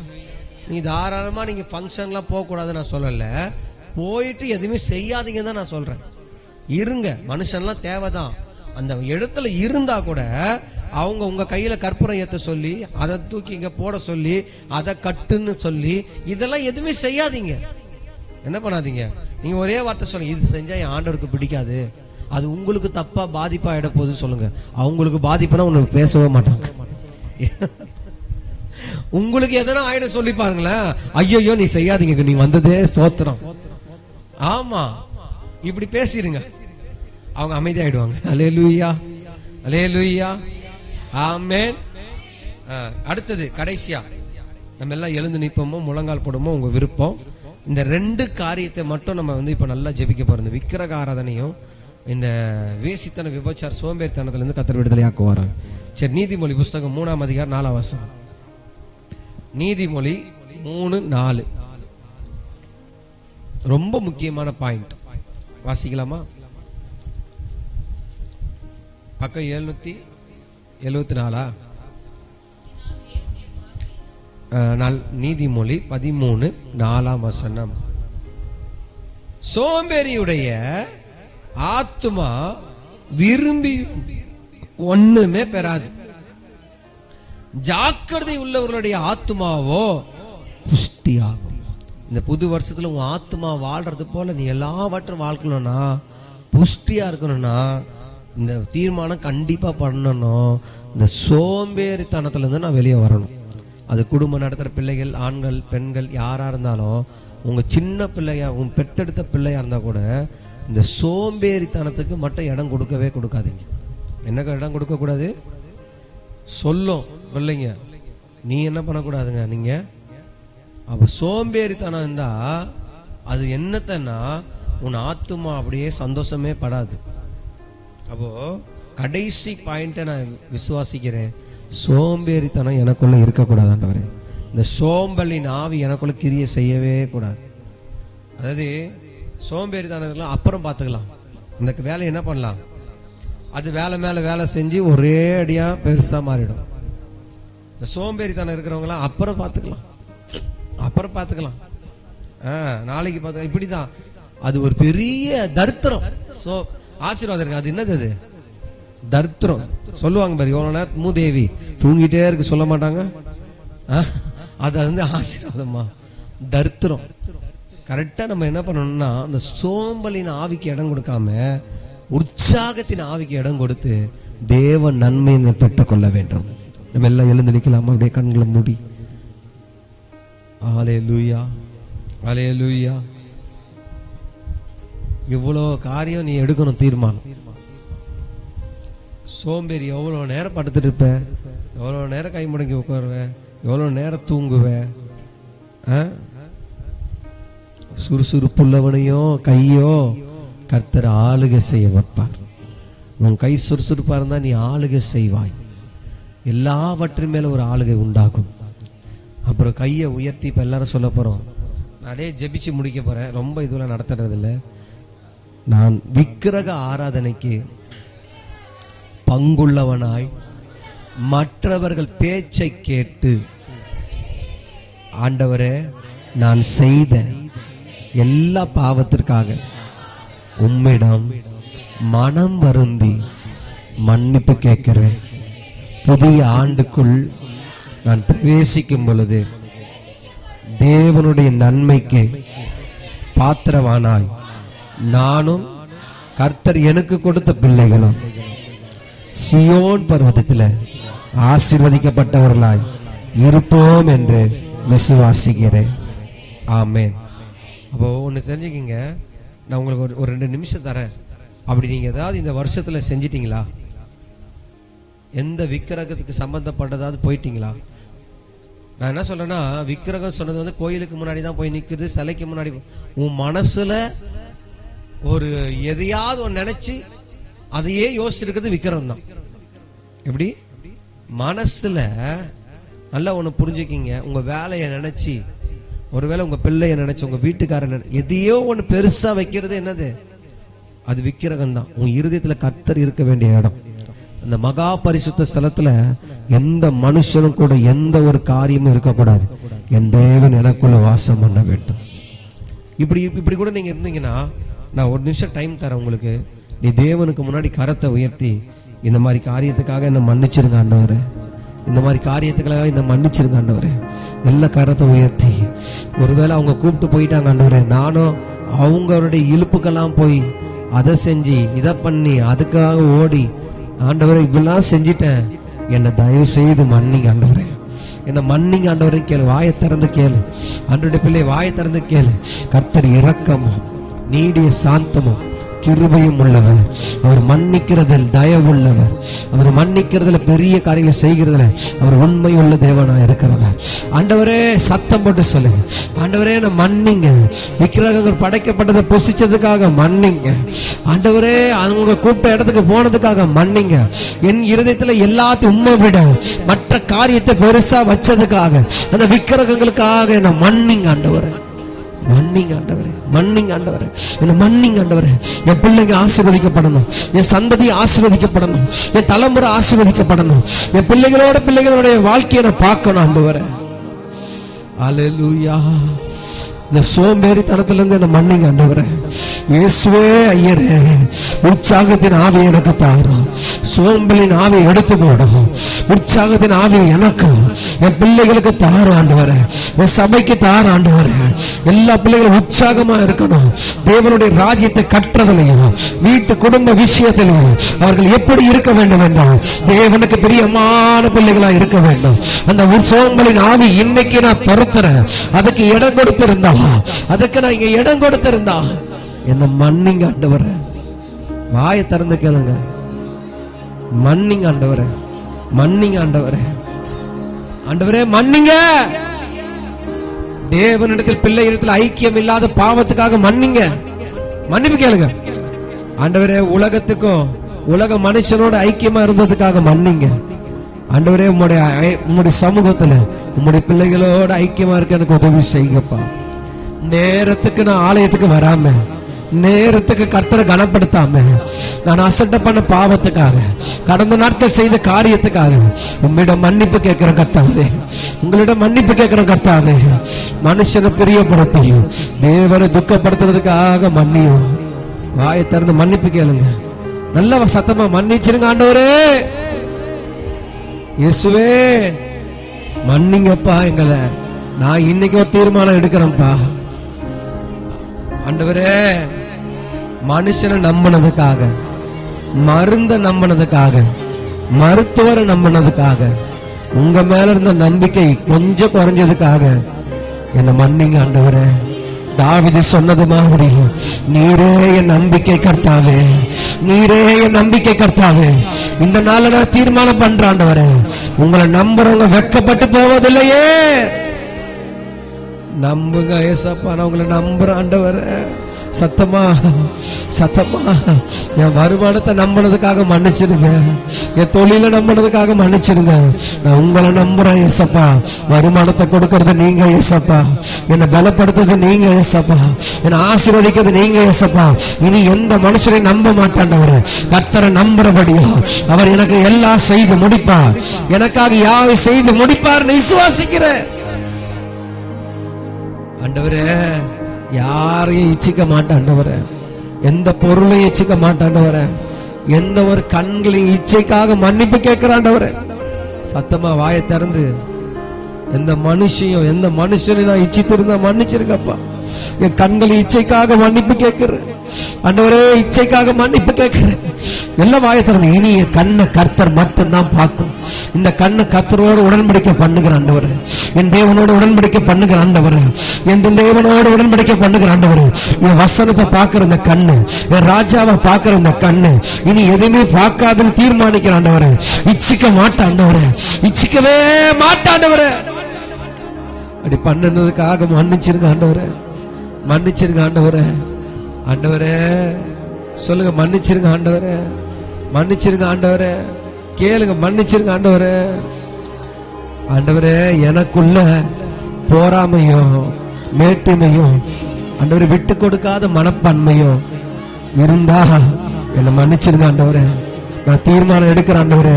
நீ தாராளமா நீங்க ஃபங்க்ஷன்லாம் போக கூடாது நான் சொல்லல, போயிட்டு எதுவுமே செய்யாதீங்க தான் நான் சொல்றேன். இருங்க, மனுஷன்லாம் தேவைதான். அந்த இடத்துல இருந்தா கூட அவங்க உங்க கையில கற்பூரம் ஏத்த சொல்லி, அதை தூக்கி இங்க போட சொல்லி, அதை கட்டுன்னு சொல்லி, இதெல்லாம் எதுவுமே செய்யாதீங்க. என்ன பண்ணாதீங்க. நீங்க ஒரே வார்த்தை சொல்லுங்க, இது செஞ்சா என் ஆண்டவருக்கு பிடிக்காது, அது உங்களுக்கு தப்பா பாதிப்பா இட போகுது சொல்லுங்க. அவங்களுக்கு பாதிப்புனா ஒண்ணு பேசவே மாட்டாங்க. உங்களுக்கு எதனா ஆயிட சொல்லி பாருங்களேன், ஐயோ நீ செய்யாதீங்க, நீ வந்ததே ஸ்தோத்திரம். ஆமா, இப்படி பேசிருங்க. அவங்க அமைதியாயிடுவாங்க. அல்லேலூயா, அல்லேலூயா, ஆமென். அடுத்தது கடைசியா நம்ம எல்லாம் எழுந்து நிற்போமோ முழங்கால் போடுமோ உங்க விருப்பம். இந்த 2 காரியத்தை மட்டும் நம்ம இப்ப நல்லா ஜெபிக்க போறோம். விக்கிரக ஆராதனையும் இந்த வேசித்தன விபச்சார சோம்பேறித்தனத்துல இருந்து கர்த்தர் விடுதலையாக்குவார். சரி, நீதிமொழி புஸ்தகம் 3ஆம் அதிகாரம் 4ஆம் வசனம். நீதிமொழி 3:4 ரொம்ப முக்கியமான பாயிண்ட். வாசிக்கலாமா? பக்கம் 774. நீதிமொழி 13:4ஆம் வசனம். சோம்பேறியுடைய ஆத்துமா விரும்பி ஒண்ணுமே பெறாது, ஜாக்கிரதை உள்ளவர்களுடைய ஆத்துமாவோ புஷ்டியாகும். இந்த புது வருஷத்துல உன் ஆத்துமா வாழ்றது போல நீ எல்லாவற்றும் வாழ்க்கணும்னா, புஷ்டியா இருக்கணும்னா இந்த தீர்மானம் கண்டிப்பா பண்ணணும். இந்த சோம்பேறித்தனத்துல இருந்து நான் வெளியே வரணும். அது குடும்பம் நடத்துற பிள்ளைகள், ஆண்கள், பெண்கள், யாரா இருந்தாலும், உங்க சின்ன பிள்ளையா, உங்க பெத்தெடுத்த பிள்ளையா இருந்தா கூட இந்த சோம்பேறித்தனத்துக்கு மட்டும் இடம் கொடுக்கவே கொடுக்காதீங்க. என்னக்கு இடம் கொடுக்க கூடாது? சொல்லும் பிள்ளைங்க, நீ என்ன பண்ணக்கூடாதுங்க, நீங்க அப்ப சோம்பேறித்தனம் இருந்தா அது என்னத்தன்னா உன் ஆத்துமா அப்படியே சந்தோஷமே படாது. அப்போ கடைசி பாயிண்ட நான் விசுவாசிக்கிறேன், சோம்பேறித்தனம் எனக்குள்ள இருக்கக்கூடாது ஆண்டவரே. இந்த சோம்பலின் ஆவி எனக்குள்ள கிரியை செய்யவே கூடாது. அதாவது சோம்பேறித்தனம் அப்புறம் பார்த்துக்கலாம், இந்த வேலை என்ன பண்ணலாம், அது வேலை மேல வேலை செஞ்சு ஒரே அடியா பெருசா மாறிடும். இந்த சோம்பேறித்தனம் இருக்கிறவங்களாம் அப்புறம் பார்த்துக்கலாம், அப்புறம் பார்த்துக்கலாம், நாளைக்கு பார்த்துக்கலாம், இப்படிதான். அது ஒரு பெரிய தரித்திரம். ஆசீர்வாதம் இருக்கு, அது என்னது? அது தரித்திரம். சொல்லுவாங்க பாரு, எவ்வளவு நேரம் மூதேவி தூங்கிட்டே இருக்கு சொல்ல மாட்டாங்க, அது ஆசீர்வாதமா? தரித்திரம். கரெக்டா நம்ம என்ன பண்ணணும்னா, அந்த சோம்பலின் ஆவிக்கு இடம் கொடுக்காம உற்சாகத்தின் ஆவிக்கு இடம் கொடுத்து தேவ நன்மையை பெற்றுக் கொள்ள வேண்டும். நம்ம எல்லாம் எழுந்து நிக்கலாமா? அப்படியே கண்களை மூடி. ஹல்லேலூயா, ஹல்லேலூயா. இவ்வளவு காரியம் நீ எடுக்கணும் தீர்மானம். சோம்பேறி எவ்வளவு நேரம் படுத்துட்டு இருப்ப, எவ்வளவு நேரம் கை முடங்கி உட்காருவேன், எவ்வளவு நேரம் தூங்குவேன். சுறுசுறுப்புள்ளவனையோ கையோ கர்த்தர் ஆளுகை செய்ய வைப்பார். உன் கை சுறுசுறுப்பா இருந்தா நீ ஆளுகை செய்வாய். எல்லாவற்றின் மேல ஒரு ஆளுகை உண்டாகும். அப்புறம் கையை உயர்த்தி இப்ப எல்லாரும் சொல்ல போறோம். நானே ஜெபிச்சு முடிக்க போறேன், ரொம்ப இதுல நடத்துறது இல்லை. நான் விக்கிரக ஆராதனைக்கு பங்குள்ளவனாய் மற்றவர்கள் பேச்சை கேட்டு, ஆண்டவரே நான் செய்த எல்லா பாவத்திற்காக உம்மிடம் மனம் வருந்தி மன்னிப்பு கேட்கிறேன். புதிய ஆண்டுக்குள் நான் பிரவேசிக்கும் பொழுது தேவனுடைய நன்மைக்கு பாத்திரவானாய் நானும் கர்த்தர் எனக்கு கொடுத்த பிள்ளைகளும் சியோன் பர்வதத்தில் ஆசீர்வதிக்கப்பட்டவர்களாய் இருப்போம் என்று விசுவாசிக்கிறேன். ஆமென். அப்போ ஒன்று தெரிஞ்சுக்கிங்க, நான் உங்களுக்கு ஒரு 2 நிமிஷம் தரேன். அப்படி நீங்க ஏதாவது இந்த வருஷத்துல செஞ்சிட்டீங்களா? எந்த விக்கிரகத்துக்கு சம்பந்தப்பட்டதாவது போயிட்டீங்களா? நான் என்ன சொல்றேன்னா, விக்கிரகம் சொன்னது கோயிலுக்கு முன்னாடி தான் போய் நிக்குது, சிலைக்கு முன்னாடி. உன் மனசுல ஒரு எதையாவது ஒன்று நினைச்சு அதையே யோசிச்சிருக்கிறது விக்கிரகம் தான். எப்படி? மனசுல நல்லா ஒண்ணு புரிஞ்சுக்கிங்க, உங்க வேலையை நினைச்சு, ஒருவேளை உங்க பிள்ளைய நினைச்சு, உங்க வீட்டுக்காரன் எதையோ ஒண்ணு பெருசா வைக்கிறது என்னது? அது விக்கிரகம் தான். உன் இருதயத்துல கர்த்தர் இருக்க வேண்டிய இடம். அந்த மகா பரிசுத்த ஸ்தலத்துல எந்த மனுஷனும் கூட எந்த ஒரு காரியமும் இருக்கக்கூடாது. என் தேவன் எனக்குள்ள வாசம் பண்ண வேண்டும். இப்படி கூட நீங்க இருந்தீங்கன்னா, நான் 1 நிமிஷம் டைம் தரேன் உங்களுக்கு. நீ தேவனுக்கு முன்னாடி கரத்தை உயர்த்தி, இந்த மாதிரி காரியத்துக்காக என்ன மன்னிச்சிருங்க ஆண்டவரே, இந்த மாதிரி காரியத்துக்காக என்ன மன்னிச்சிருங்க ஆண்டவரே, எல்லா கரத்தை உயர்த்தி. ஒருவேளை அவங்க கூப்பிட்டு போயிட்டாங்க ஆண்டவரே, நானும் அவங்களுடைய இழுப்புக்கெல்லாம் போய் அதை செஞ்சு இதை பண்ணி அதுக்காக ஓடி, ஆண்டவரே இப்பெல்லாம் செஞ்சிட்டேன், என்னை தயவு செய்து மன்னிங்க ஆண்டவரே, என்ன மன்னிங்க ஆண்டவரே கேளு. வாயை திறந்து கேளு. ஆண்டவருடைய பிள்ளை வாயை திறந்து கேளு. கர்த்தர் இரக்கமும் நீடிய சாந்தமும் கிருபையும் உள்ளவர், அவர் மன்னிக்கிறதில் தயவுள்ளவர், அவர் மன்னிக்கிறதுல பெரிய காரியங்களை செய்கிறதுல அவர் உண்மையுள்ள தேவனா இருக்கிறவர். ஆண்டவரே, சத்தம் போட்டு சொல்லுங்க, ஆண்டவரே நான் மன்னிங்க, விக்கிரகங்கள் படைக்கப்பட்டதை புசிச்சதுக்காக மன்னிங்க ஆண்டவரே, அவங்க கூப்பிட்ட இடத்துக்கு போனதுக்காக மன்னிங்க, என் இருதயத்துல எல்லாத்தையும் உண்மை விட மற்ற காரியத்தை பெருசா வச்சதுக்காக அந்த விக்கிரகங்களுக்காக என்ன மன்னிங்க ஆண்டவரே, மன்னிங்க ஆண்டவரே, மன்னிங்க ஆண்டவரே, என்ன மன்னிங்க ஆண்டவரே. என் பிள்ளைங்க ஆசீர்வதிக்கப்படணும், என் சந்ததி ஆசீர்வதிக்கப்படணும், என் தலைமுறை ஆசீர்வதிக்கப்படணும், என் பிள்ளைகளுடைய வாழ்க்கையை நான் பார்க்கணும் ஆண்டவரே. அல்லேலூயா. இந்த சோம்பேறித்தனத்துல இருந்து என்ன மன்னிங்க ஆண்டவரே. இயேசுவே ஐயரே, உற்சாகத்தின் ஆவி எனக்கு தாரும், சோம்பலின் ஆவி எடுத்து போடும், உற்சாகத்தின் ஆவி எனக்கு என் பிள்ளைகளுக்கு தாரும் ஆண்டவரே, என் சபைக்கு தாரும் ஆண்டவரே. எல்லா பிள்ளைகளும் உற்சாகமா இருக்கணும், தேவனுடைய ராஜ்யத்தை கட்டுறதுலையும் வீட்டு குடும்ப விஷயத்திலையும் அவர்கள் எப்படி இருக்க வேண்டும் என்றால் தேவனுக்கு பிரியமான பிள்ளைகளா இருக்க வேண்டும். அந்த சோம்பலின் ஆவி இன்னைக்கு நான் துரத்துறேன், அதுக்கு இடம் கொடுத்திருந்தா, அதுக்கு நான் இங்க இடம் கொடுத்திருந்தா என்ன மன்னிங்க ஆண்டவரே. வாயை திறந்து கேளுங்க, மன்னிங்க ஆண்டவரே, மன்னிங்க ஆண்டவரே, ஆண்டவரே மன்னிங்க. தேவனிடத்தில் பிள்ளைகளிடத்தில் ஐக்கியம் இல்லாத பாவத்துக்காக மன்னிங்க, மன்னிப்பு கேளுங்க ஆண்டவரே. உலகத்துக்கும் உலக மனுஷனோட ஐக்கியமா இருந்ததுக்காக மன்னிங்க ஆண்டவரே. உம்முடைய சமூகத்துல உம்முடைய பிள்ளைகளோட ஐக்கியமா இருக்க எனக்கு உதவி செய்யுங்கப்பா. நேரத்துக்கு நான் ஆலயத்துக்கு வராம, நேரத்துக்கு கர்த்தரை கனப்படுத்தாம, நான் அசட்ட பண்ண பாவத்துக்காக, கடந்த நாட்கள் செய்த காரியத்துக்காக உம்மிடம் மன்னிப்பு கேட்கிற கர்த்தாவே, உங்களிடம் மன்னிப்பு கேட்கிற கர்த்தாவே. மனுஷனை பிரியப்படுத்தியும் தேவரை துக்கப்படுத்துறதுக்காக மன்னியும். வாயை திறந்து மன்னிப்பு கேளுங்க, நல்ல சத்தமா மன்னிச்சிருங்க ஆண்டவரே. இயேசுவே மன்னிங்கப்பா எங்களை. நான் இன்னைக்கு ஒரு தீர்மானம் எடுக்கிறேன்ப்பா ஆண்டவரே. மனுஷனை நம்பினதுக்காக, மருந்த நம்பினதுக்காக, மருத்துவரை நம்பினதுக்காக, உங்க மேல இருந்த நம்பிக்கை கொஞ்சம் குறைஞ்சதுக்காக என்ன மன்னிங்க ஆண்டவரே. தாவீது சொன்னது மாதிரி நீரே என் நம்பிக்கை கர்த்தாவே, நீரே என் நம்பிக்கை கர்த்தாவே. இந்த நாள்ல நான் தீர்மானம் பண்றேன் ஆண்டவரே, உங்களை நம்புறவங்க வெட்கப்பட்டு போவதில்லையே. நம்புங்க ஏசப்பா, நான் உங்களை நம்புறேன் ஆண்டவரே. சத்தமா சத்தமா என் வருமானத்தை நம்பினதுக்காக மன்னிச்சிருங்க, என் தொழில நம்பினதுக்காக மன்னிச்சிருங்க. நான் உங்களை நம்புறேன் ஏசப்பா. வருமானத்தை கொடுக்கறது நீங்க ஏசப்பா, என்னை பலப்படுத்துறது நீங்க ஏசப்பா, என்னை ஆசீர்வதிக்கிறது நீங்க ஏசப்பா. இனி எந்த மனுஷனை நம்ப மாட்டாண்டவரு, கர்த்தரை நம்புறபடியோ அவர் எனக்கு எல்லாம் செய்து முடிப்பார், எனக்காக யாவை செய்து முடிப்பார் விசுவாசிக்கிறேன் ஆண்டவரே. யாரையும் இச்சிக்க மாட்டாண்டவரே, எந்த பொருளையும் இச்சிக்க மாட்டாண்டவரே, எந்த ஒரு கண்களையும் இச்சைக்காக மன்னிப்பு கேட்கிறாண்டவரே. சத்தமா வாயை திறந்து எந்த மனுஷனை நான் இச்சித்திருந்தா மன்னிச்சிருக்கப்பா. என் கண்களை இச்சைக்காக மன்னிப்பு கேட்கிறேன் ஆண்டவரே, இச்சைக்காக மன்னிப்பு கேட்கிறேன். எல்லாம் வாயை திறந்து. இனி என் கண்ணை கர்த்தர் மட்டும்தான் பார்க்கும். இந்த கண்ணை கர்த்தரோடு உடன்படிக்கை பண்ணுகிற ஆண்டவரே, என் தேவனோடு உடன்படிக்கை பண்ணுகிற ஆண்டவரே, என் தேவனோடு உடன்படிக்கை பண்ணுகிற ஆண்டவரே. என் வசனத்தை பார்க்கிற இந்த கண்ணு, என் ராஜாவை பார்க்கிற இந்த கண்ணு இனி எதுவுமே பார்க்காதுன்னு தீர்மானிக்கிற ஆண்டவரே. இச்சிக்க மாட்டாண்டவரே, இச்சிக்கவே மாட்டாண்டவரே. அப்படி பண்ணதுக்காக மன்னிச்சிருங்க ஆண்டவரே, மன்னிச்சிருங்க ஆண்டவரே. ஆண்டவரே சொல்லுங்க, மன்னிச்சிருங்க ஆண்டவரே, மன்னிச்சிருங்க ஆண்டவரே. கேளுங்க, மன்னிச்சிருங்க ஆண்டவரே. ஆண்டவரே எனக்குள்ள போராமையும் மேட்டுமையும் ஆண்டவரை விட்டு கொடுக்காத மனப்பான்மையும் இருந்தா என்ன மன்னிச்சிருங்க ஆண்டவரே. நான் தீர்மானம் எடுக்கிறேன் ஆண்டவரே,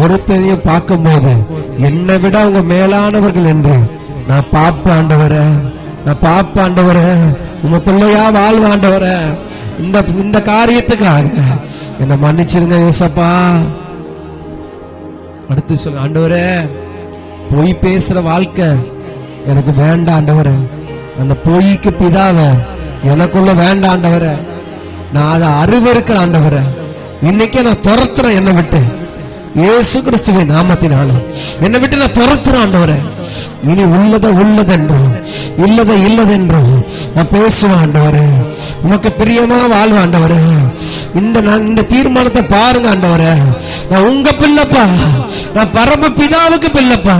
ஒருத்தரையும் பார்க்கும் போது என்னை விட அவங்க மேலானவர்கள் என்று நான் பாப்ப ஆண்டவரே, நான் பாப்ப ஆண்டவரே. உங்க பிள்ளையா வாழ்வ ஆண்டவரே. இந்த காரியத்துக்காக என்ன மன்னிச்சிருங்க ஏசப்பா. அடுத்து சொல்ல ஆண்டவரே, பொய் பேசுற வாழ்க்கை எனக்கு வேண்டாம் ஆண்டவரே. அந்த பொய்க்கு பிதாவ எனக்குள்ள வேண்டாம் ஆண்டவரே. நான் அதை அறிவிருக்கிறேன் ஆண்டவரே. இன்னைக்கே நான் துரத்துறேன், என்னை விட்டு இயேசு கிறிஸ்துவின் நாமத்தினால என்னை விட்டு நான் துரத்துறேன் ஆண்டவரே. இனி உள்ளதென்றும் இல்லதென்றும் நான் பேசுவேன் ஆண்டவரே. உமக்கு பிரியமா வாழ்வேன் ஆண்டவரே. இந்த தீர்மானத்தை பாருங்க ஆண்டவரே. நான் உங்க பிள்ளைப்பா, நான் பரம பிதாவுக்கு பிள்ளைப்பா.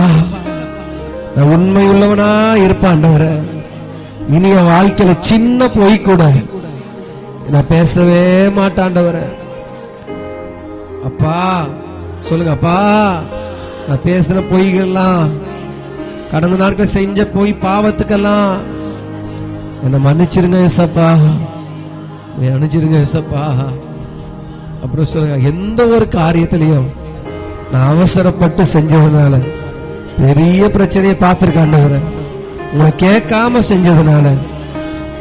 நான் உண்மை உள்ளவனா இருப்பேன் ஆண்டவரே. இனி என் வாழ்க்கையில சின்ன பொய் கூட நான் பேசவே மாட்டேன் ஆண்டவரே. அப்பா சொல்லுங்க அப்பா, நான் பேசுற பொய்கள்லாம், கடந்த நாட்கள் செஞ்ச பொய் பாவத்துக்கெல்லாம் என்ன மன்னிச்சிருங்க ஏசப்பா, மன்னிச்சிருங்க ஏசப்பா. அப்புறம் சொல்லுங்க, எந்த ஒரு காரியத்திலையும் நான் அவசரப்பட்டு செஞ்சதுனால பெரிய பிரச்சனையை பார்த்திருக்காண்டவரை, உங்களை கேட்காம செஞ்சதுனால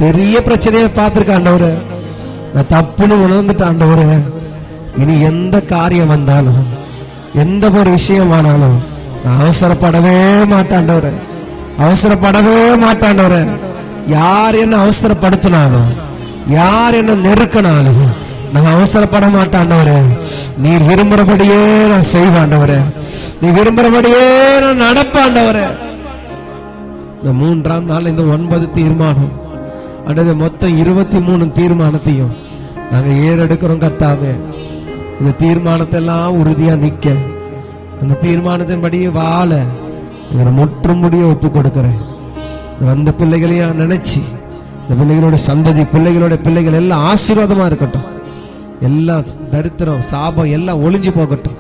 பெரிய பிரச்சனையை பார்த்திருக்காண்டவரை. நான் தப்புன்னு உணர்ந்துட்டாண்டவரை. இனி எந்த காரியம் வந்தாலும், எந்த ஒரு விஷயம் ஆனாலும் நான் அவசரப்படவே மாட்டாண்டவரை, அவசரப்படவே மாட்டாண்டவரை. யார் என்ன அவசரப்படுத்தினாலும், யார் என்ன நெருக்கினாலும் நான் அவசரப்பட மாட்டாண்டவரே. நீர் விரும்புறபடியே நான் செய்வாண்டவரே, நீ விரும்புறபடியே நான் நடப்பாண்டவரே. இந்த 3ஆம் நாள் இந்த 9 தீர்மானம் அல்லது மொத்தம் 23 தீர்மானத்தையும் நாங்க ஏறெடுக்கிறோம் கர்த்தாவே. இந்த தீர்மானத்தை எல்லாம் உறுதியா நிக்க, அந்த தீர்மானத்தின்படி வாழ எங்களை முற்றும் முடிய ஒப்பு கொடுக்கிறேன். வந்த பிள்ளைகளையும் நினைச்சு, இந்த பிள்ளைகளோட சந்ததி, பிள்ளைகள் எல்லாம் ஆசீர்வாதமா இருக்கட்டும். எல்லாம் தரித்திரம், சாபம் எல்லாம் ஒளிஞ்சு போகட்டும்.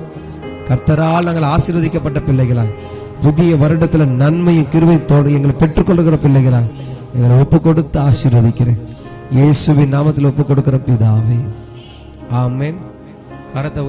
கர்த்தரால் நாங்கள் ஆசீர்வதிக்கப்பட்ட பிள்ளைகளாய், புதிய வருடத்துல நன்மையும் கிருபையோடு எங்களை பெற்றுக்கொள்ளுகிற பிள்ளைகளாய் எங்களை ஒப்பு கொடுத்து ஆசீர்வதிக்கிறேன். இயேசுவின் நாமத்தில் ஒப்பு கொடுக்கிற பிதாவே, ஆமென். கரத்தை